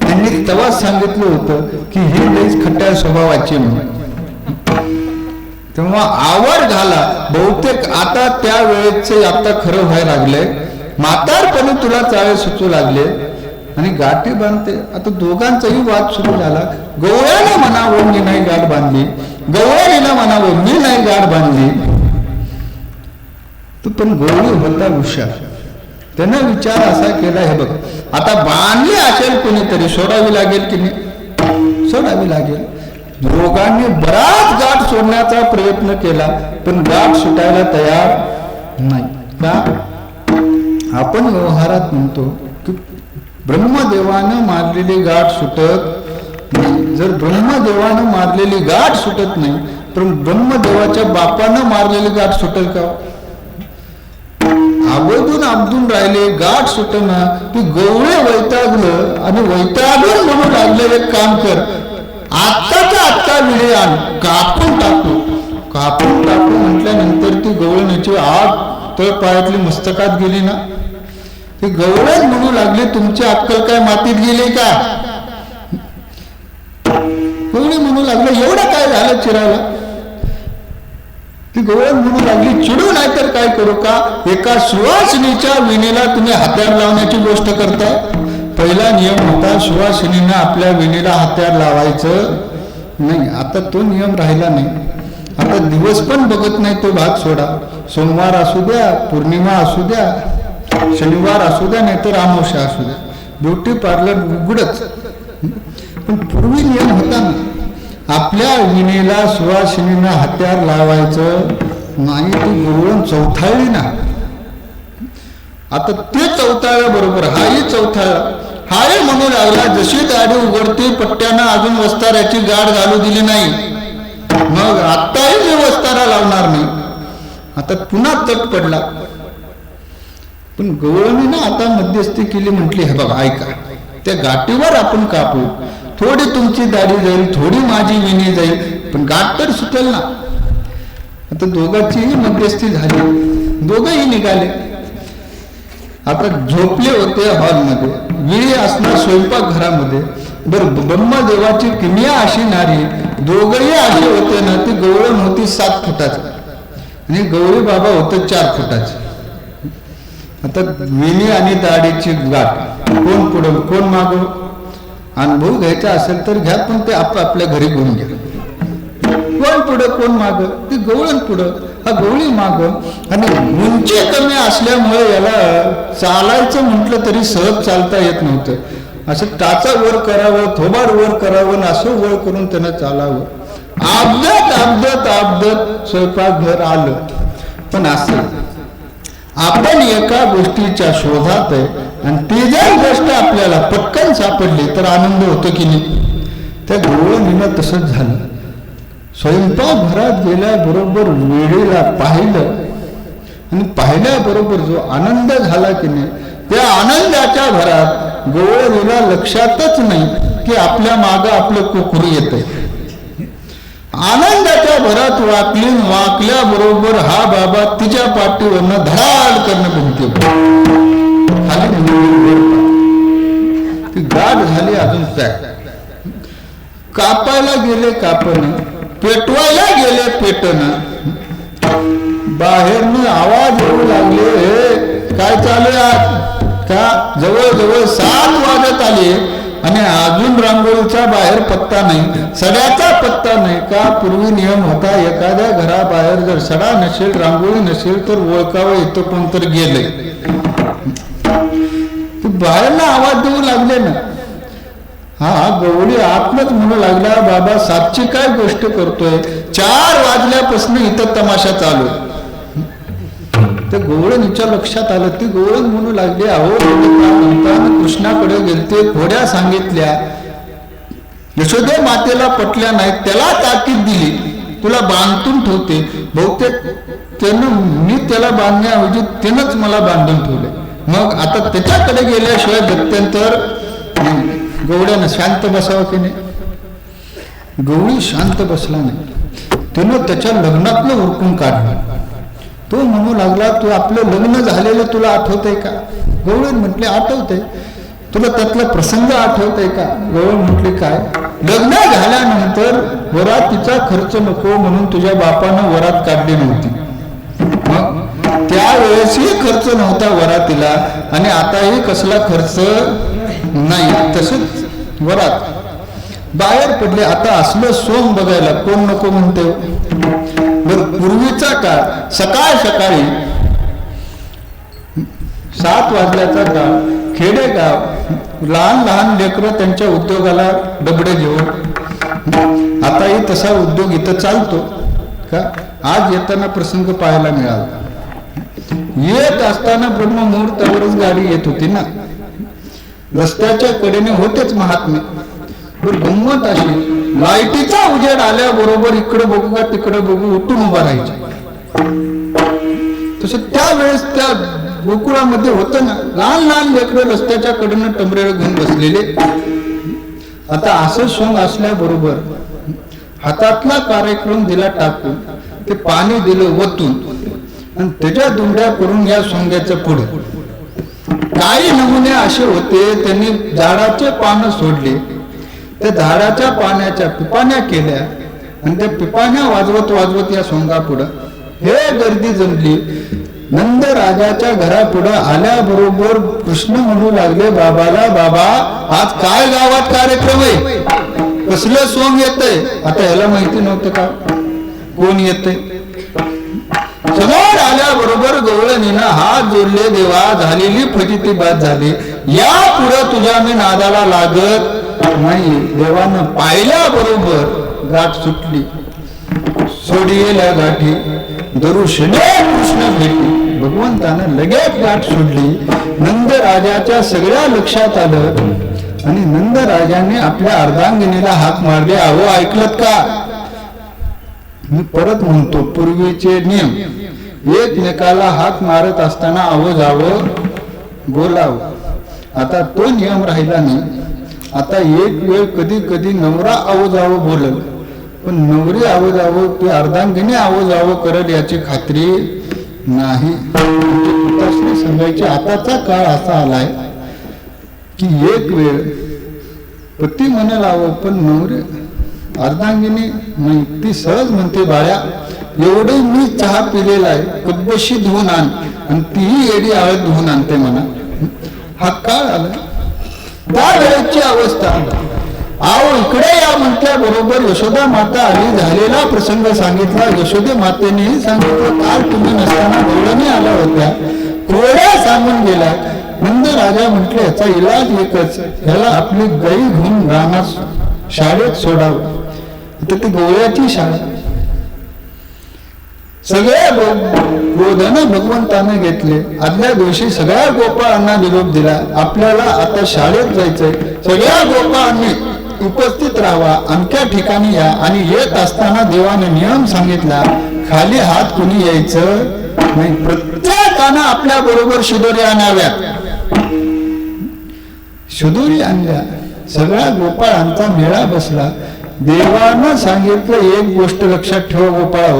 त्यांनी तेव्हाच सांगितलं होतं की ही लईच खट्या स्वभावाची म्हणून. तेव्हा आवर घाला. बहुतेक आता त्या वेळेचे आता खरं व्हायला लागले, म्हातारपणी तुला चाळे सुचू लागले आणि गाठी बांधते. आता दोघांचाही वाद सुरू झाला. गवळ्याला म्हणावं मी नाही गाठ बांधली, गवळीला म्हणावं मी नाही गाठ बांधली. तो पण गवळी होता हुशार. त्यानं विचार असा केला, हे बघ आता बांधली असेल कोणीतरी, सोडावी लागेल की नाही? सोडावी लागेल. दोघांनी बराच गाठ सोडण्याचा प्रयत्न केला पण गाठ सुटायला तयार नाही. का? आपण व्यवहारात म्हणतो की ब्रह्मदेवानं मारलेली गाठ सुटत नाही. जर ब्रह्मदेवानं मारलेली गाठ सुटत नाही तर ब्रह्मदेवाच्या बापानं मारलेली गाठ सुटेल का? आबदून आबदून राहिले, गाठ सुटना. ती गवळे वैतागलं आणि वैतागून म्हणू लागले, एक काम कर, आत्ताच्या आत्ता विडे आण, कापून टाकू म्हटल्यानंतर ती गवळणीची आग तळ पायातली मस्तकात गेली ना. ती गवळण म्हणू लागली, तुमची अक्कल काय मातीत गेली का? गवळी म्हणू लागले, एवढं काय झालं चिरायला? ती गवळण म्हणू लागली, चिडू नाही तर काय करू का? एका सुवासिनीच्या विणीला तुम्ही हत्यार लावण्याची गोष्ट करताय. पहिला नियम होता सुवासिनीनं आपल्या विणीला हत्यार लावायचं नाही. आता तो नियम राहिला नाही. आता दिवस पण बघत नाही तो भाग सोडा. सोमवार असू द्या, पौर्णिमा असू द्या, शनिवार असू द्या नाही तर अमावस्या असू द्या, ब्युटी पार्लर उघडच. पण पूर्वी नियम होता ना, आपल्या विणेला सुवासिनीनं हात्यार लावायचं नाही, ती गवळण चौथाळली ना. आता ते चौथाळ्याबरोबर हाही चौथाळा, हाही म्हणू लागला जशी दाढी उघडते पट्ट्यानं अजून वस्ताऱ्याची गाठ घालू दिली नाही, मग आत्ताही मी वस्तारा लावणार नाही. आता पुन्हा तट पडला. पण गवळणीनं आता मध्यस्थी केली, म्हटली हे बघा ऐका, त्या गाठीवर आपण कापू, थोडी तुमची दाढी जाईल, थोडी माझी विणी जाईल, पण गाठ तर सुटेल ना. आता दोघांचीही मध्यस्थी झाली, दोघंही निघाले. आता झोपले होते हॉलमध्ये, विळी असणार स्वयंपाकघरामध्ये. बरं, ब्रह्मदेवाची किमिया अशी नारी, दोघंही असे होते ना. ती गवळण होती 7 फुटाची आणि गवळी बाबा होतं 4 फुटाचे. आता विणी आणि दाढीची गाठ, कोण पुढं कोण मागं? अनुभव घ्यायचा असेल तर घ्या, पण ते आपल्या घरी घेऊन घ्या. कोण पुढं कोण मागं? ती गवळण पुढं, हा गवळी मागं. आणि उंची कमी असल्यामुळे याला चालायचं म्हटलं तरी सहज चालता येत नव्हतं. असं टाचा वर करावं, थोबाड वर करावं, असं वर करून त्यानं चालावं. आपदत आपदत आपदत स्वयंपाकघर आलं. पण असं आपण एका गोष्टीच्या शोधात आहे आणि ती जर गोष्ट आपल्याला पटकन सापडली तर आनंद होतो की नाही. त्या गवळणीनं तसंच झालं. स्वयंपाकघरात गेल्याबरोबर वेळेला पाहिलं आणि पाहिल्याबरोबर जो आनंद झाला की नाही, त्या आनंदाच्या भरात गवळणीला लक्षातच नाही की आपल्या मागं आपलं कुकरू येतंय. आनंदाच्या भरात वाकल्याबरोबर हा बाबा तिच्या पाठीवरनं धडाड करणं भिंतीवर खाली ती गाठ झाली अजून पॅक. कापायला गेले कापणं, पेटवायला गेले पेटणं. बाहेरनं आवाज येऊ लागले, हे काय चालू आहे? का जवळजवळ 7 वाजत आले आणि अजून रांगोळीचा बाहेर पत्ता नाही, सड्याचा पत्ता नाही. का पूर्वी नियम होता, एखाद्या घराबाहेर जर सडा नसेल, रांगोळी नसेल तर ओळखावं इथं कोणतरी गेलंय. बाहेरनं आवाज देऊ लागले ना. हा गवळी आतनच म्हणू लागला, बाबा 7ची काय गोष्ट करतोय, 4 वाजल्यापासून इथं तमाशा चालू. ते गवळणीच्या लक्षात आलं. ती गवळण म्हणू लागली, अहो म्हणताना कृष्णाकडे गेलते, घोड्या सांगितल्या, यशोदे मातेला पटल्या नाहीत, त्याला ताकीद दिली, तुला बांधून ठेवते. बहुतेक मी त्याला बांधण्याऐवजी त्यानंच मला बांधून ठेवले. मग आता त्याच्याकडे गेल्याशिवाय गत्यंतर. गवळ्यानं शांत बसावं की नाही. गवळी शांत बसला नाही. त्यानं त्याच्या लग्नातलं उरकून काढलं. तो म्हणू लागला, तू आपलं लग्न झालेलं तुला आठवतंय का? गवळण म्हटले, आठवतंय. तुला त्यातला प्रसंग आठवतंय का? गवळण म्हटले, काय? लग्न झाल्यानंतर वरातीचा खर्च नको म्हणून तुझ्या बापानं वरात काढली नव्हती. मग त्यावेळेसही खर्च नव्हता वरातीला आणि आताही कसला खर्च नाही. तसंच वरात बाहेर पडले. आता असलं सोंग बघायला कोण नको म्हणते. बरं, पूर्वीचा काळ सकाळ सकाळी 7 वाजल्याचा काळ, खेडेगाव, लहान लहान लेकरं त्यांच्या उद्योगाला डबडे घेऊन. आताही तसा उद्योग इथं चालतो का? आज येताना प्रसंग पाहायला मिळाला. येत असताना ब्रह्ममुहूर्तावरच गाडी येत होती ना. रस्त्याच्या कडेने होतेच महात्मे. गंमत अशी, लाईटीचा उजेड आल्याबरोबर इकडे बघू का तिकडे बघू उठून उभा राहायचे. तसं त्यावेळेस त्या गोकुळामध्ये होतं ना, लहान लहान लेकरं रस्त्याच्या कडेनं टमरेळ घेऊन बसलेले. आता असं सोंग असल्याबरोबर हातातला कार्यक्रम दिला टाकून, ते पाणी दिलं वतून आणि त्याच्या दुंड्या करून या सोंग्याचं पुढे. काही नमुने असे होते, त्यांनी झाडाचे पानं सोडले, त्या झाडाच्या पाण्याच्या पिपाण्या केल्या आणि त्या पिपाण्या वाजवत वाजवत या सोंगा पुढं हे गर्दी जमली. नंद राजाच्या घरापुढं आल्याबरोबर कृष्ण म्हणू लागले बाबाला, बाबा आज काय गावात कार्यक्रम आहे, कसलं सोंग येतंय? आता याला माहिती नव्हतं का कोण येतंय. समोर आल्याबरोबर गवळणीनं हात जोडले, देवा झालेली फजिती बाद झाली, या पुढे तुझ्या मी नादाला लागत नाही. देवानं पाहिल्याबरोबर गाठ सुटली. सोडियेल्या गाठी दरुशने कृष्ण भेटी. भगवंतानं लगेच गाठ सोडली. नंद राजाच्या सगळ्या लक्षात आलं आणि नंद राजाने आपल्या अर्धांगिनीला हाक मारले. अहो ऐकलत का? मी परत म्हणतो, पूर्वीचे नियम, एकमेकाला हाक मारत असताना अहो जावं, बोलावं. आता तो नियम राहिला नाही. आता एक वेळ कधी कधी नवरा अहो जावं बोलल, पण नवरी आहो जावं ते अर्धांगिनी आहो जावं करल याची खात्री नाही. सांगायचे आताचा काळ असा आलाय की एक वेळ पती म्हणाल आहो, पण नवरी अर्धांगिनी नाही. ती सहज म्हणते, बाळ्या एवढे मी चहा पिलेला आहे, कब्बशी धुवून आण, आणि तीही एडी हळद धुवून आणते म्हणा. हा काळ आला, त्या वेळेची अवस्था. आहो इकडे या म्हटल्या बरोबर यशोदा माता आली. झालेला प्रसंग सांगितला. यशोदे मातेने सांगितलं, काल तुम्ही नसताना गवळणी आल्या होत्या, थोड्या सांगून गेल्या. नंद राजा म्हटले, याचा इलाज एकच, याला आपली गाई घेऊन रानात शाळेत सोडावं. तर ती गोव्याची शाळा. सगळे गोधन भगवंताने घेतले. आदल्या दिवशी सगळ्या गोपाळांना निरोप दिला, आपल्याला आता शाळेत जायचंय, सगळ्या गोपाळांनी उपस्थित राहावा, अमक्या ठिकाणी या. आणि येत असताना देवाने नियम सांगितला, खाली हात कुणी यायचं नाही, प्रत्येकानं आपल्या बरोबर शिदोरी आणाव्यात. शिदोरी आणल्या. सगळ्या गोपाळांचा मेळा बसला. देवानं सांगितलं, एक गोष्ट लक्षात ठेवा गोपाळ,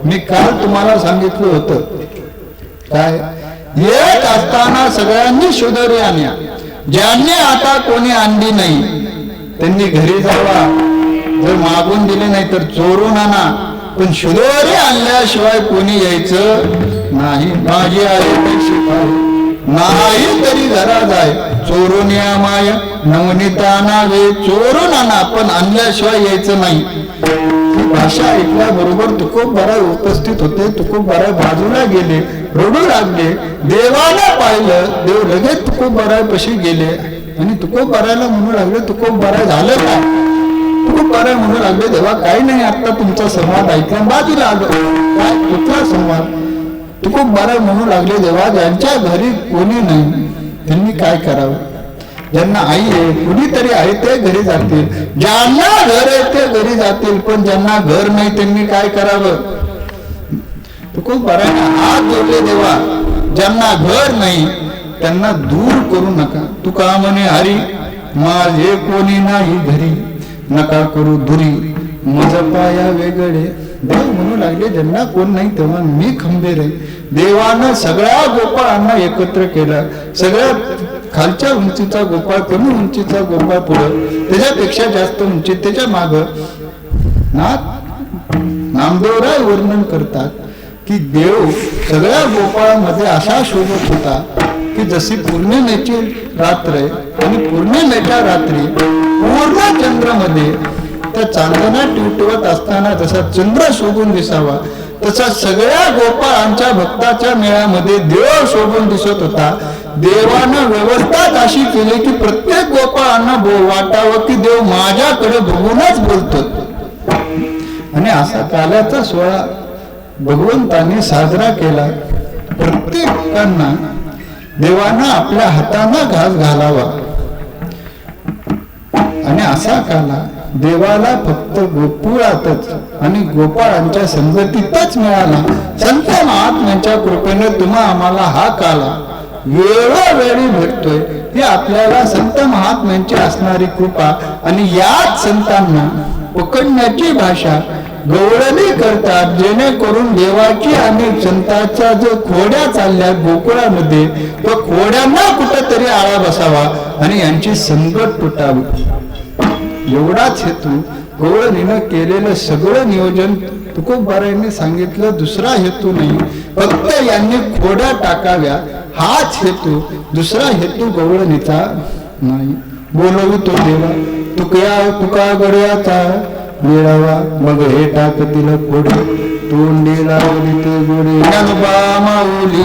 मी काल तुम्हाला सांगितलं होतं, काय येत असताना सगळ्यांनी शिदोरी आणल्या. ज्यांनी आता कोणी आणली नाही त्यांनी घरी जावा, जर मागून दिले नाही तर चोरून आणा, पण शिदोरी आणल्याशिवाय कोणी यायचं नाही. माझी आई शिपाई नाही तरी घरा जाय, चोरून या माय नवनीता नावे, चोरून आणा पण आणल्याशिवाय यायचं नाही. ही भाषा ऐकल्याबरोबर तुकोबराय उपस्थित होते. तुकोबराय बाजूला गेले, रडू लागले. देवाला पाहिलं, देव लगेच तुकोबराय पशी गेले आणि तुकोबरायला म्हणू लागले, तुकोबराय झालं का? तुकोबराय म्हणू लागले, देवा काही नाही, आता तुमचा संवाद ऐकला, बाजूला आलो. काय कुठला संवाद? तुकोबराय म्हणू लागले, देवा ज्यांच्या घरी कोणी नाही त्यांनी काय करावं? ज्यांना आई आहे, कुणीतरी आहे ते घरी जातील, ज्यांना घर आहे ते घरी जातील, पण ज्यांना घर नाही त्यांनी काय करावं? तुकोबरायने हात जोडले, देवा ज्यांना घर नाही त्यांना दूर करू नका. तुका म्हणे हरी, माझे कोणी नाही घरी, नका करू दुरी, मज पाया वेगळे. देव म्हणू लागले, ज्यांना कोण नाही तेव्हा मी खंबीर आहे. देवानं सगळ्या गोपाळांना एकत्र केलं. सगळ्या खालच्या उंचीचा गोपाळ, कमी उंचीचा गोपाळ पुढं, त्याच्यापेक्षा जास्त उंची त्याच्या माग. नामदेवराय वर्णन करतात की देव सगळ्या गोपाळांमध्ये असा शोधत होता की जशी पौर्णिमेची रात्र आहे आणि पौर्णिमेच्या रात्री पूर्ण चंद्रामध्ये त्या चांदणा टिवटिवत असताना जसा चंद्र शोभून दिसावा, तसा सगळ्या गोपाळांच्या भक्ताच्या मेळ्यामध्ये देव शोभून दिसत होता. देवानं व्यवस्था अशी केली की प्रत्येक गोपाळांना वाटावं की देव माझ्याकडे बघूनच बोलतो. आणि असा काल्याचा सोहळा भगवंताने साजरा केला. प्रत्येकांना देवानं आपल्या हातानं घास घालावा. आणि असा काला देवाला फक्त गोकुळातच आणि गोपाळांच्या संगतीतच मिळाला. संत महात्म्यांच्या कृपेने तुम्हा आम्हाला हा काला वेळोवेळी भेटतोय. ही आपल्याला संत महात्म्यांची असणारी कृपा. आणि याच संतांना पकडण्याची भाषा गवळणी करतात, जेणेकरून देवाची आणि संतांच्या जो खोड्या चालल्या गोकुळामध्ये, तो खोड्यांना कुठेतरी आळा बसावा आणि यांची संगत तुटावी. एवढाच हेतू गवळणीनं केलेलं सगळं नियोजन तुकोबरायांनी सांगितलं. दुसरा हेतू नाही, फक्त यांनी खोड्या टाकाव्या हाच हेतू. दुसरा हेतू गवळणीचा नाही. बोलवितो देवा तुका गड्याचा मिळावा, मग हे टाकतील खोडे तोंडी लागली ते गोडी ज्ञानोबा माऊली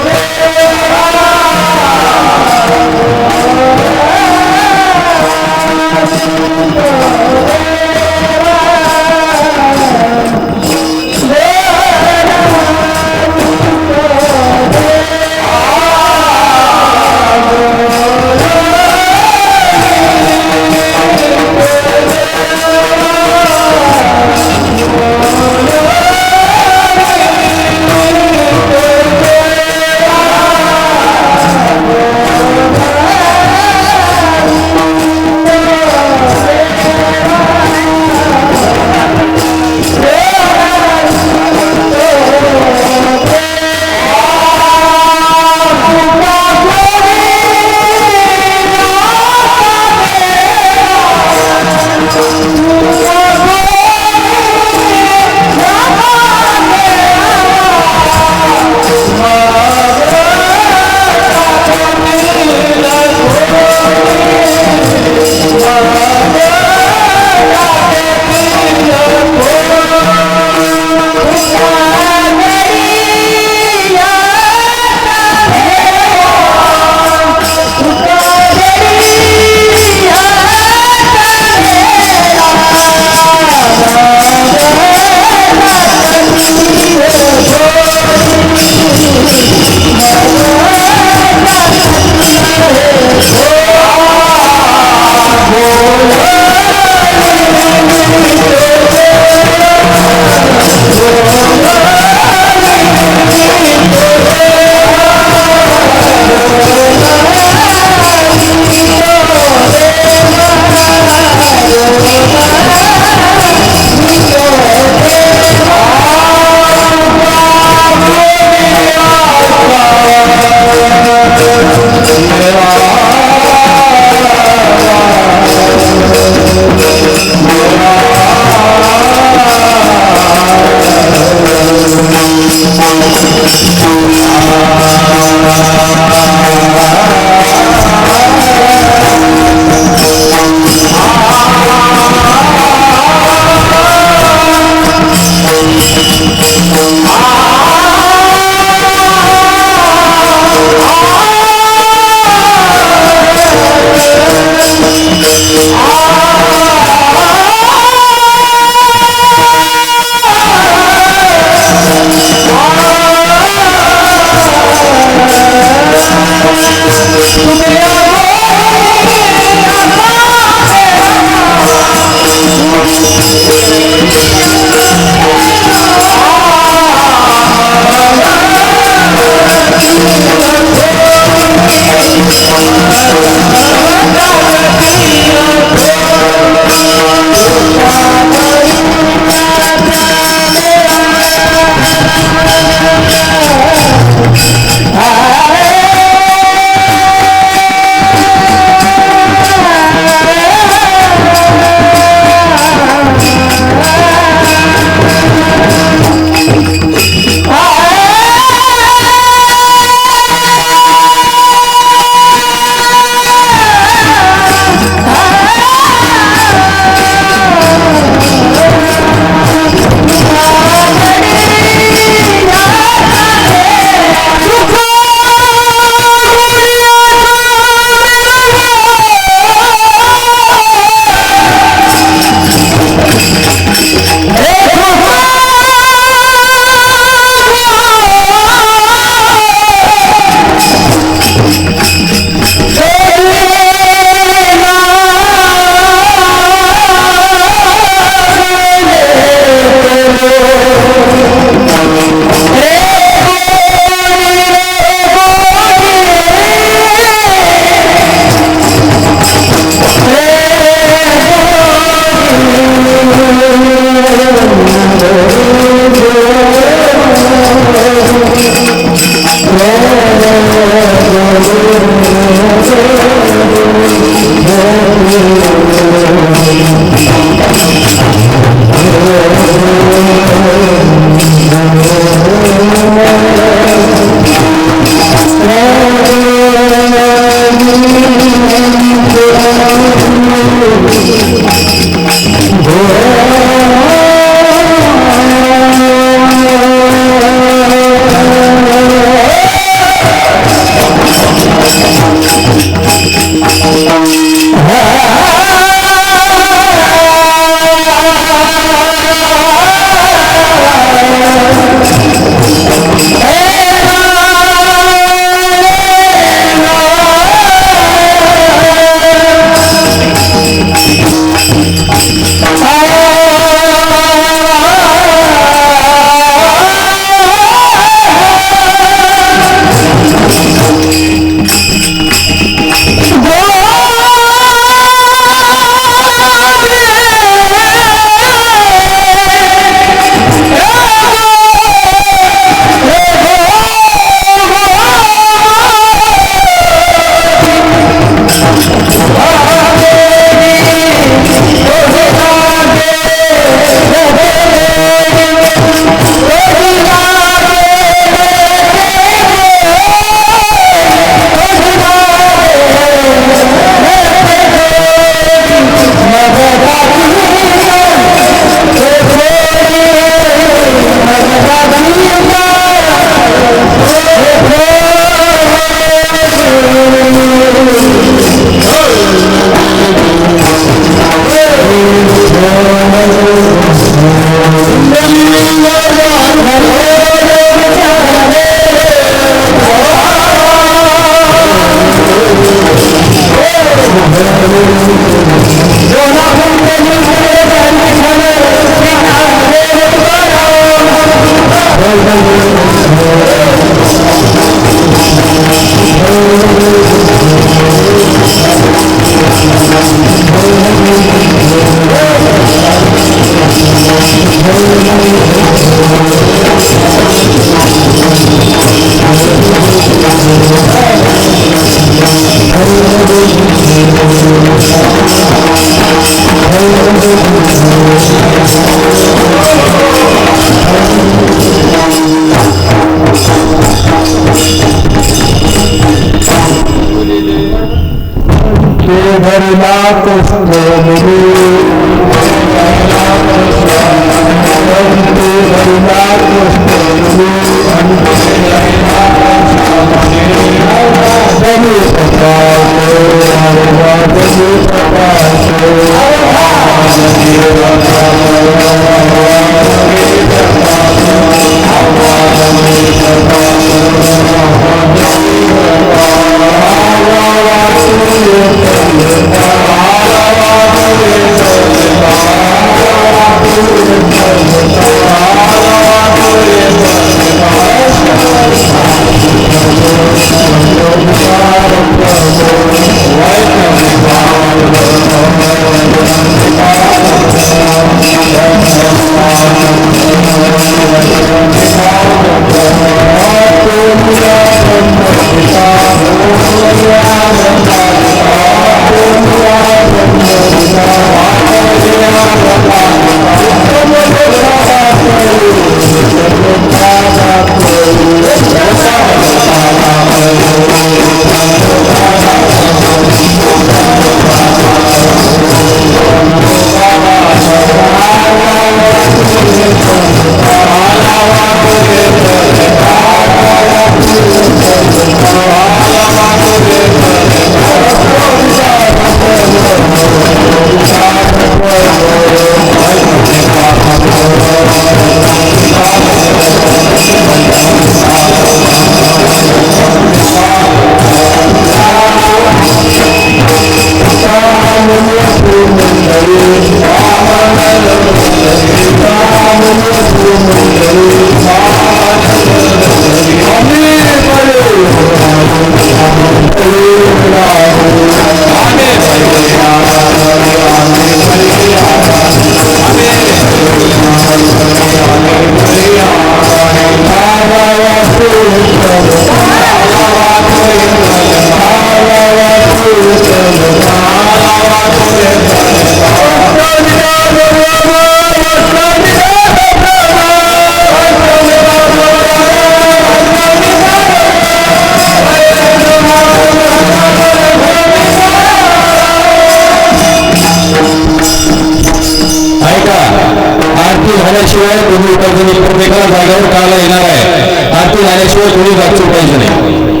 झाल्याशिवाय तुम्ही प्रत्येकाला जागेवर काढला येणार आहे. आरती झाल्याशिवाय तुम्ही जागचं पाहिजे नाही.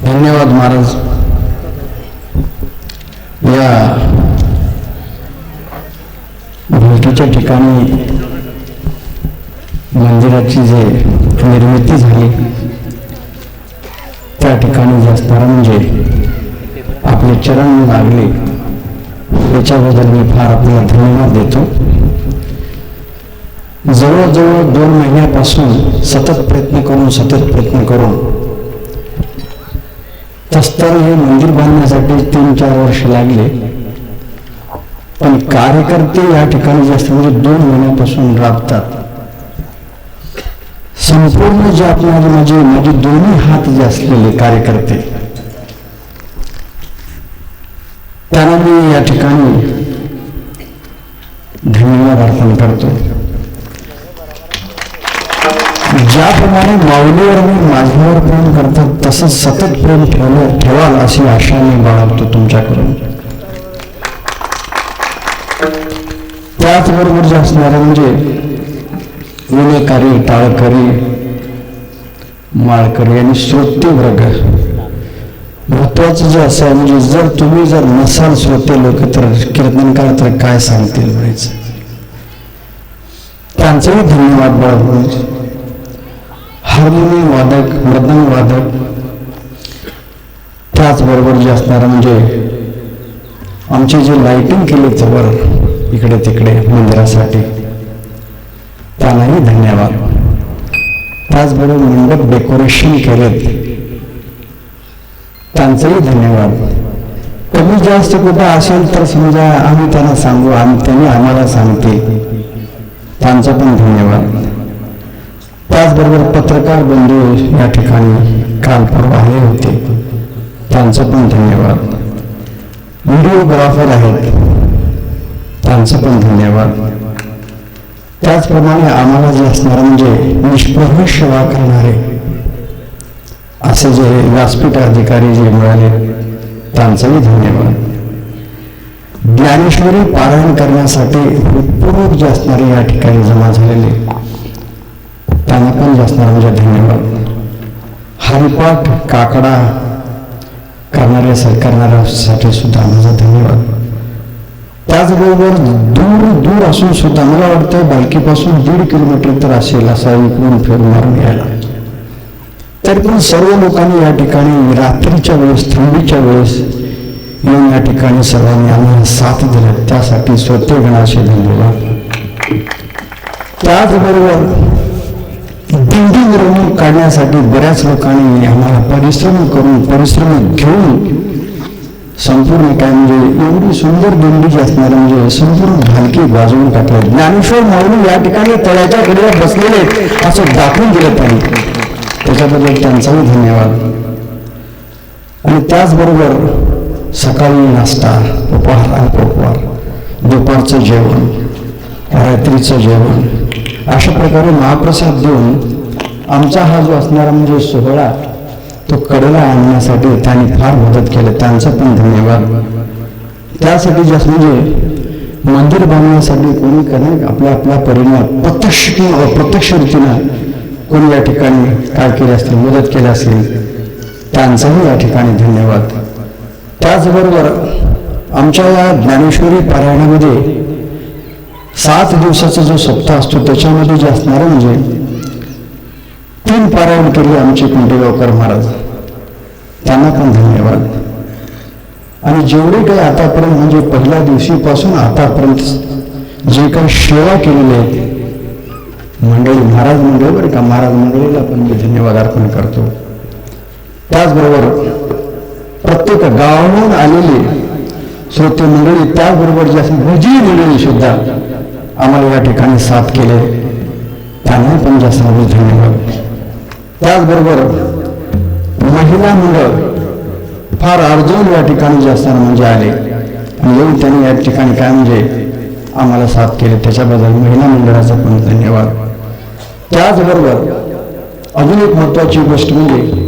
धन्यवाद महाराज. या भेटीच्या ठिकाणी मंदिराची जे निर्मिती झाली त्या ठिकाणी जे असणारा म्हणजे आपले चरण लागले याच्याबद्दल मी फार आपल्याला धन्यवाद देतो. जवळजवळ 2 महिन्यापासून सतत प्रयत्न करून तस्तर हे मंदिर बांधण्यासाठी 3-4 वर्ष लागले. पण कार्यकर्ते या ठिकाणी जास्त म्हणजे 2 महिन्यापासून राबतात. संपूर्ण जे आपल्याला माझे दोन्ही हात जे असलेले कार्यकर्ते त्यांना मी या ठिकाणी धन्यवाद अर्पण करतो. ज्याप्रमाणे माऊलीवर मी माझ्यावर प्रेम करतात तसंच सतत प्रेम ठेवाल अशी आशा मी बाळगतो तुमच्याकडून. त्याचबरोबर जे असणारे म्हणजे विनेकारी, टाळकरी, माळकरी आणि श्रोते वर्ग महत्वाचं जे असं आहे म्हणजे जर तुम्ही नसाल श्रोते लोक तर कीर्तनकार तर काय सांगतील म्हणायचं. त्यांचंही धन्यवाद बाळगतो. हार्मोनियम वादक, मृदंग वादक, त्याचबरोबर जे असणारं म्हणजे आमचे जे लाइटिंग केले वर इकडे तिकडे मंदिरासाठी त्यांनाही धन्यवाद. त्याचबरोबर मंडप डेकोरेशन केलेत त्यांचंही धन्यवाद. कमी जास्त कुठं असेल तर समजा आम्ही त्यांना सांगू, त्यांनी आम्हाला सांगते, त्यांचा पण धन्यवाद. त्याचबरोबर पत्रकार बंधू या ठिकाणी काल परवा आले होते त्यांचं पण धन्यवाद. व्हिडिओग्राफर आहेत त्यांचं पण धन्यवाद. त्याचप्रमाणे आम्हाला जे असणारं म्हणजे निष्प्रभ सेवा करणारे असे जे व्यासपीठ अधिकारी जे मिळाले त्यांचंही धन्यवाद. ज्ञानेश्वरी पारायण करण्यासाठी उत्पूर्वक जे असणारे या ठिकाणी जमा झालेले त्यांना पण जे असणार म्हणजे धन्यवाद. हरिपाठ काकडा करणाऱ्यासाठी सुद्धा माझा धन्यवाद. त्याचबरोबर दूर असून सुद्धा मला वाटतं बालकीपासून 1.5 किलोमीटर तर असेल असा इकडून फेर मारून यायला, तरी पण सर्व लोकांनी या ठिकाणी रात्रीच्या वेळेस, थंडीच्या वेळेस येऊन या ठिकाणी सर्वांनी आम्हाला साथ दिला त्यासाठी स्वतःगणाचे धन्यवाद. त्याचबरोबर दिंडी मिरवणूक काढण्यासाठी बऱ्याच लोकांनी आम्हाला परिश्रम घेऊन संपूर्ण काय म्हणजे एवढी सुंदर दिंडी जी असणार म्हणजे संपूर्ण भालकी वाजवून टाकले. ज्ञानेश्वर माऊली या ठिकाणी तळ्याच्या कडेला बसलेले असं दाखवून दिलं त्यांनी, त्याच्याबद्दल त्यांचाही धन्यवाद. आणि त्याचबरोबर सकाळी नाश्ता, उपहार, दुपारचं जेवण, रात्रीचं जेवण अशा प्रकारे महाप्रसाद देऊन आमचा हा जो असणारा म्हणजे सोहळा तो कडेला आणण्यासाठी त्यांनी फार मदत केली, त्यांचा पण धन्यवाद. त्यासाठी जास्त म्हणजे मंदिर बांधण्यासाठी कोणी करणे आपल्या परीने प्रत्यक्ष किंवा अप्रत्यक्ष रीतीनं कोणी या ठिकाणी काय केले असतील, मदत केली असेल त्यांचाही या ठिकाणी धन्यवाद. त्याचबरोबर आमच्या या ज्ञानेश्वरी पारायणामध्ये 7 दिवसाचा जो सप्ताह असतो त्याच्यामध्ये जे असणार म्हणजे 3 पारायण केली आमचे कुंडेगावकर महाराज, त्यांना पण धन्यवाद. आणि जेवढे काही आतापर्यंत म्हणजे पहिल्या दिवशीपासून आतापर्यंत जे काही सेवा केलेली आहे मंडळी, महाराज मंडळी बरं का, महाराज मंडळीला पण मी धन्यवाद अर्पण करतो. त्याचबरोबर प्रत्येक गावाहून आलेली श्रोते मंडळी, त्याचबरोबर जे भजी मंडळी सुद्धा आम्हाला या ठिकाणी साथ केले, त्यांना पण जास्त धन्यवाद. त्याचबरोबर महिला मंडळ फार अर्जून या ठिकाणी जास्त म्हणजे आले आणि येऊन त्यांनी या ठिकाणी काय म्हणजे आम्हाला साथ केले, त्याच्याबद्दल महिला मंडळाचा पण धन्यवाद. त्याचबरोबर अजून एक महत्वाची गोष्ट म्हणजे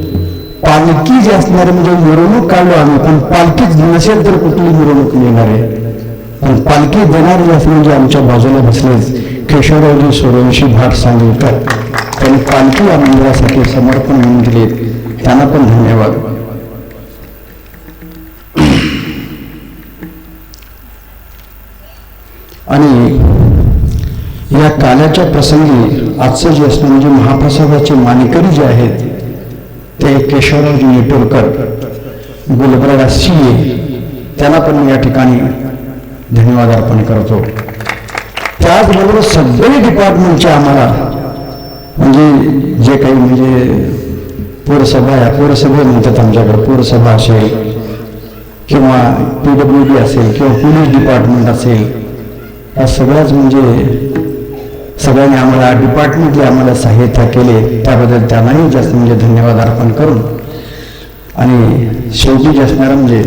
पालखी जी असणारी म्हणजे मिरवणूक काढलो आम्ही, पण पालखीच नसेल तर कुठली मिरवणूक येणार आहे. पण पालखी देणारी असं म्हणजे आमच्या बाजूला बसलेच केशवरावजी सूर्यवंशी भाट सांगलीकर, त्यांनी पालखी या मंदिरासाठी समर्पण म्हणून दिले, त्यांना पण धन्यवाद. आणि या काल्याच्या प्रसंगी आजचं जे असणं म्हणजे महाप्रसादाचे मानकरी जे आहेत ते केशवरावजी नेटोरकर, गुलबर्गा CA, त्यांना पण मी या ठिकाणी धन्यवाद अर्पण करतो. त्याचबरोबर सगळे डिपार्टमेंटचे आम्हाला म्हणजे जे काही म्हणजे पुरसभा आहे, पुरसभा म्हणतात आमच्याकडे, पुरसभा असेल किंवा PWD असेल किंवा पोलीस डिपार्टमेंट असेल, या सगळ्याच म्हणजे सगळ्यांनी आम्हाला डिपार्टमेंटली आम्हाला सहाय्यता केले, त्याबद्दल त्यांनाही जास्त म्हणजे धन्यवाद अर्पण करून आणि शेवटी जे असणारं म्हणजे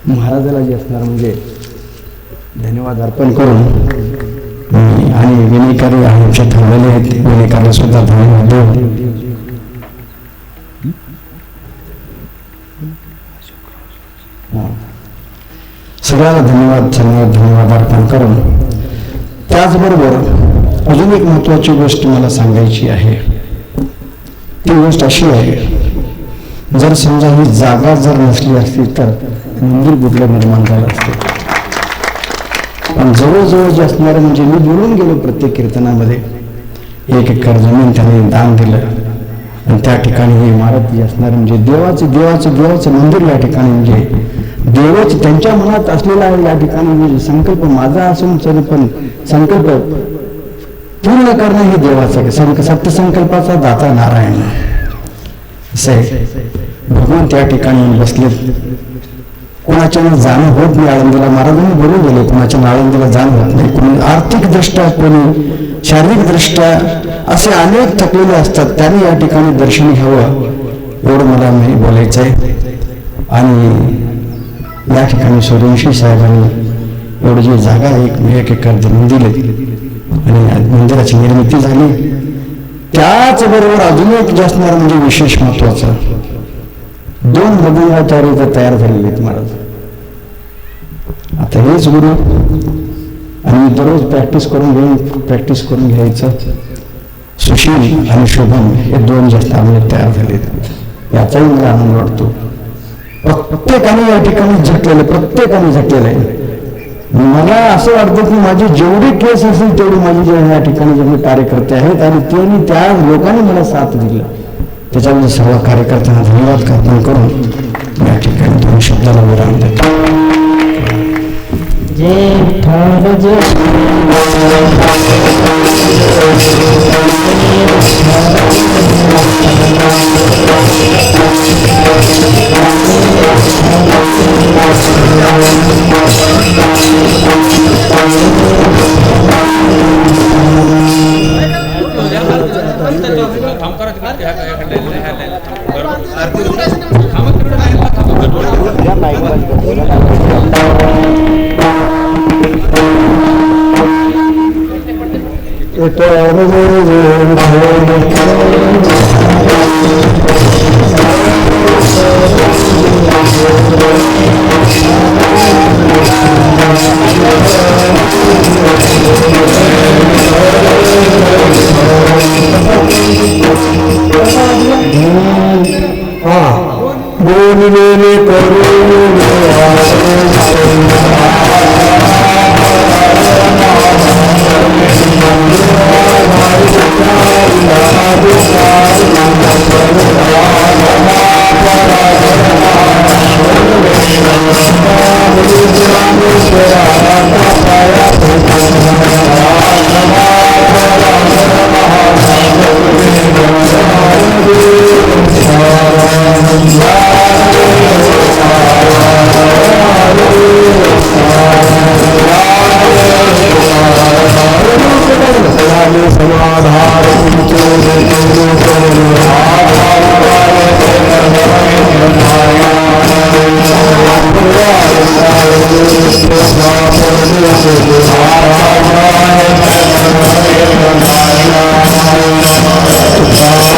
महाराजाला जे असणार म्हणजे धन्यवाद अर्पण करून आणि विनयकारी आमच्या थांबलेले आहेत, विनयकार्य सुद्धा धन्यवाद देऊन सगळ्याला धन्यवाद अर्पण करून त्याचबरोबर अजून एक महत्वाची गोष्ट मला सांगायची आहे. ती गोष्ट अशी आहे, जर समजा ही जागा जर नसली असती तर मंदिर कुठलं निर्माण झालं असते. पण जवळजवळ जे असणारं म्हणजे मी बोलून गेलो प्रत्येक कीर्तनामध्ये 1 एकर जमीन त्याने दान दिलं आणि त्या ठिकाणी ही इमारत जी असणार म्हणजे देवाचं मंदिर या ठिकाणी म्हणजे देवच त्यांच्या मनात असलेला आहे. या ठिकाणी म्हणजे संकल्प माझा असून तरी पण संकल्प पूर्ण करणं हे देवाचं सत्यसंकल्पाचा दाता नारायण असं आहे. भगवान त्या ठिकाणी बसले, कोणाच्या जाणं होत नाही आळंदीला, महाराजांनी बोलून गेले कोणाच्या आळंदीला जाणं होत नाही. कोणी आर्थिक दृष्ट्या, कोणी शारीरिक दृष्ट्या असे अनेक थकलेले असतात, त्यांनी या ठिकाणी दर्शन घ्यावं एवढं मला बोलायचं आहे. आणि या ठिकाणी सूर्यवंशी साहेबांनी एवढी जी जागा 1 एकर जमीन दिली आणि मंदिराची निर्मिती झाली. त्याचबरोबर अजून एक जे असणार म्हणजे विशेष महत्वाचं 2 मध्यमाचार्य तयार झालेले आहेत महाराज. आता हेच गुरु आणि दररोज प्रॅक्टिस करून घ्यायचं. सुशील आणि शुभम हे 2 जास्त आम्ही तयार झाले, याचाही मला आनंद वाटतो. प्रत्येकाने या ठिकाणी झटलेलं आहे. मला असं वाटतं की माझी जेवढी केस असेल तेवढी माझी जे या ठिकाणी जेवढे कार्यकर्ते आहेत आणि त्यांनी त्या लोकांनी मला साथ दिली, त्याच्यामध्ये सर्व कार्यकर्त्यांना धन्यवाद अर्पण करून या ठिकाणी 2 शब्दाला विराम देतो. Thank you.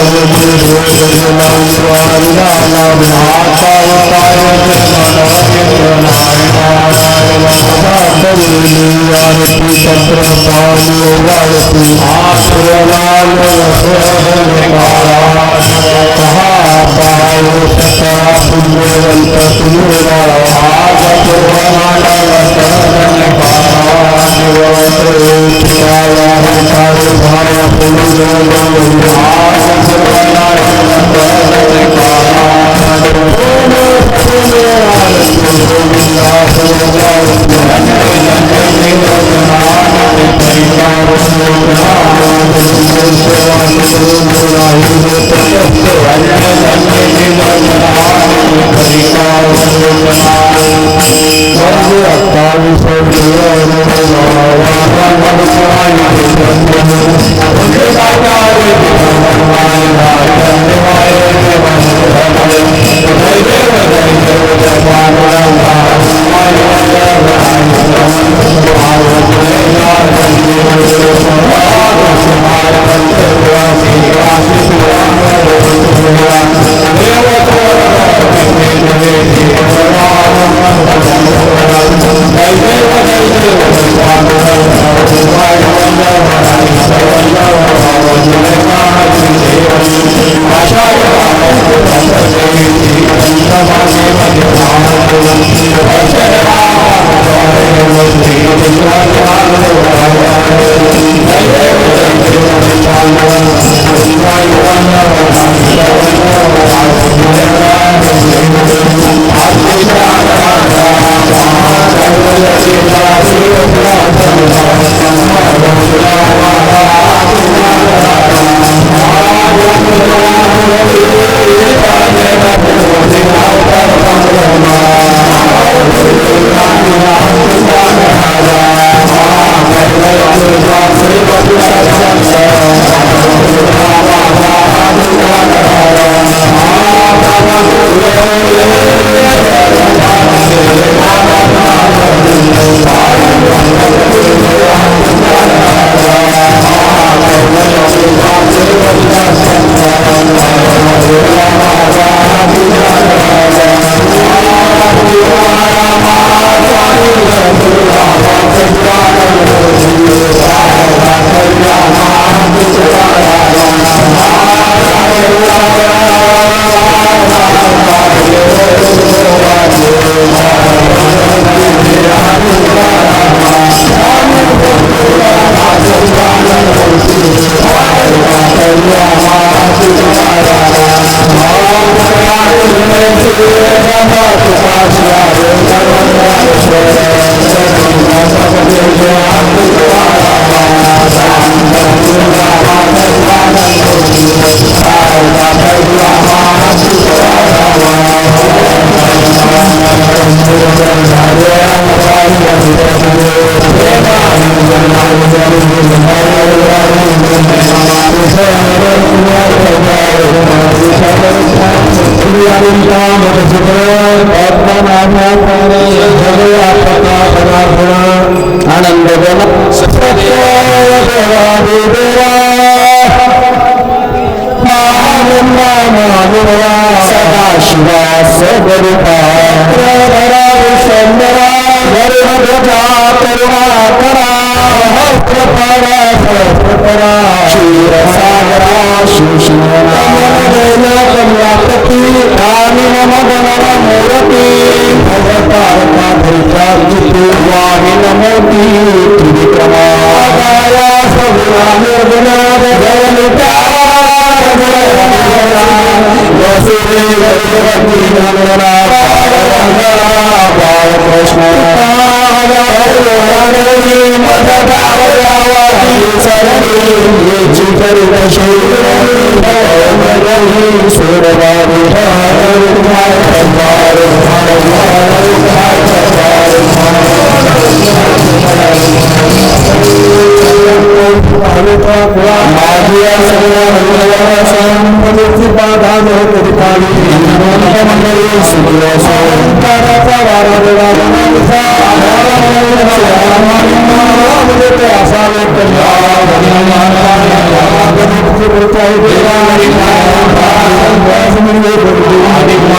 Terima kasih.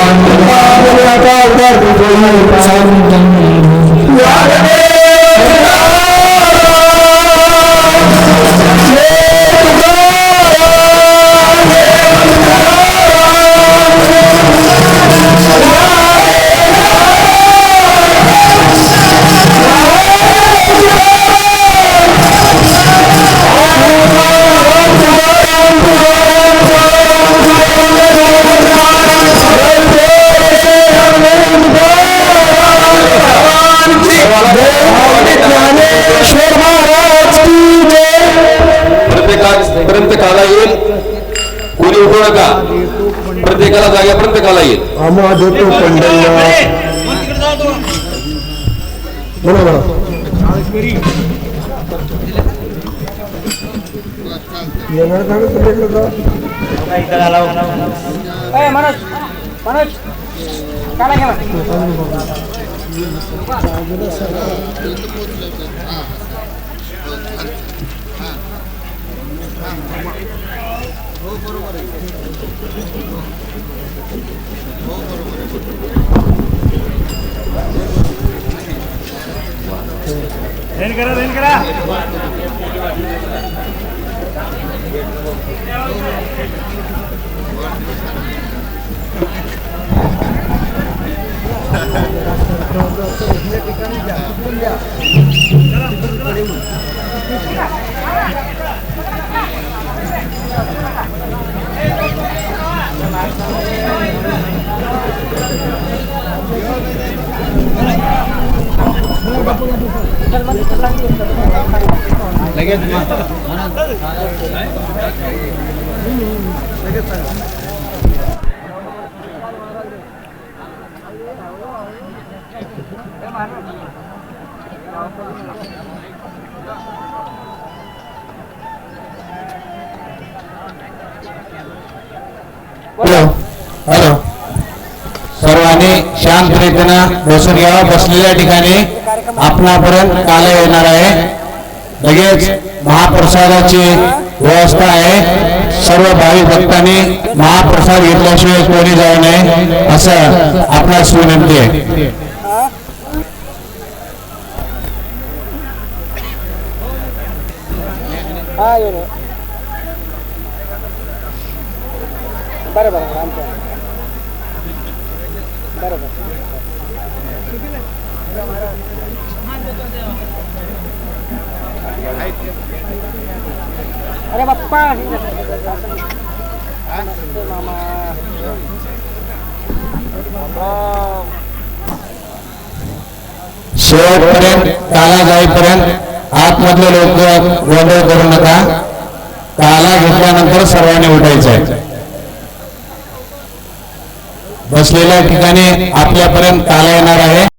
कोणी उठू नका, प्रत्येकाला जागा प्रत्येकाला येईल. आम्हा देतो पंढरला बरोबर. येणार का हॅलो, सर्वांनी शांत रीतीनं बसून घ्यावा. बसलेल्या ठिकाणी आपणापर्यंत काला येणार आहे. लगेच महाप्रसादाची व्यवस्था आहे. सर्व भाविक भक्तांनी महाप्रसाद घेतल्याशिवाय कोणी जाऊ नये असं आपणास विनंती आहे. अरे बाप्पा शेवटपर्यंत काला जाईपर्यंत आतमधले लोक गोंधळ करू नका. काला घेतल्यानंतर सर्वांनी उठायचं आहे. बसलेल्या ठिकाणी आपल्यापर्यंत काला येणार आहे.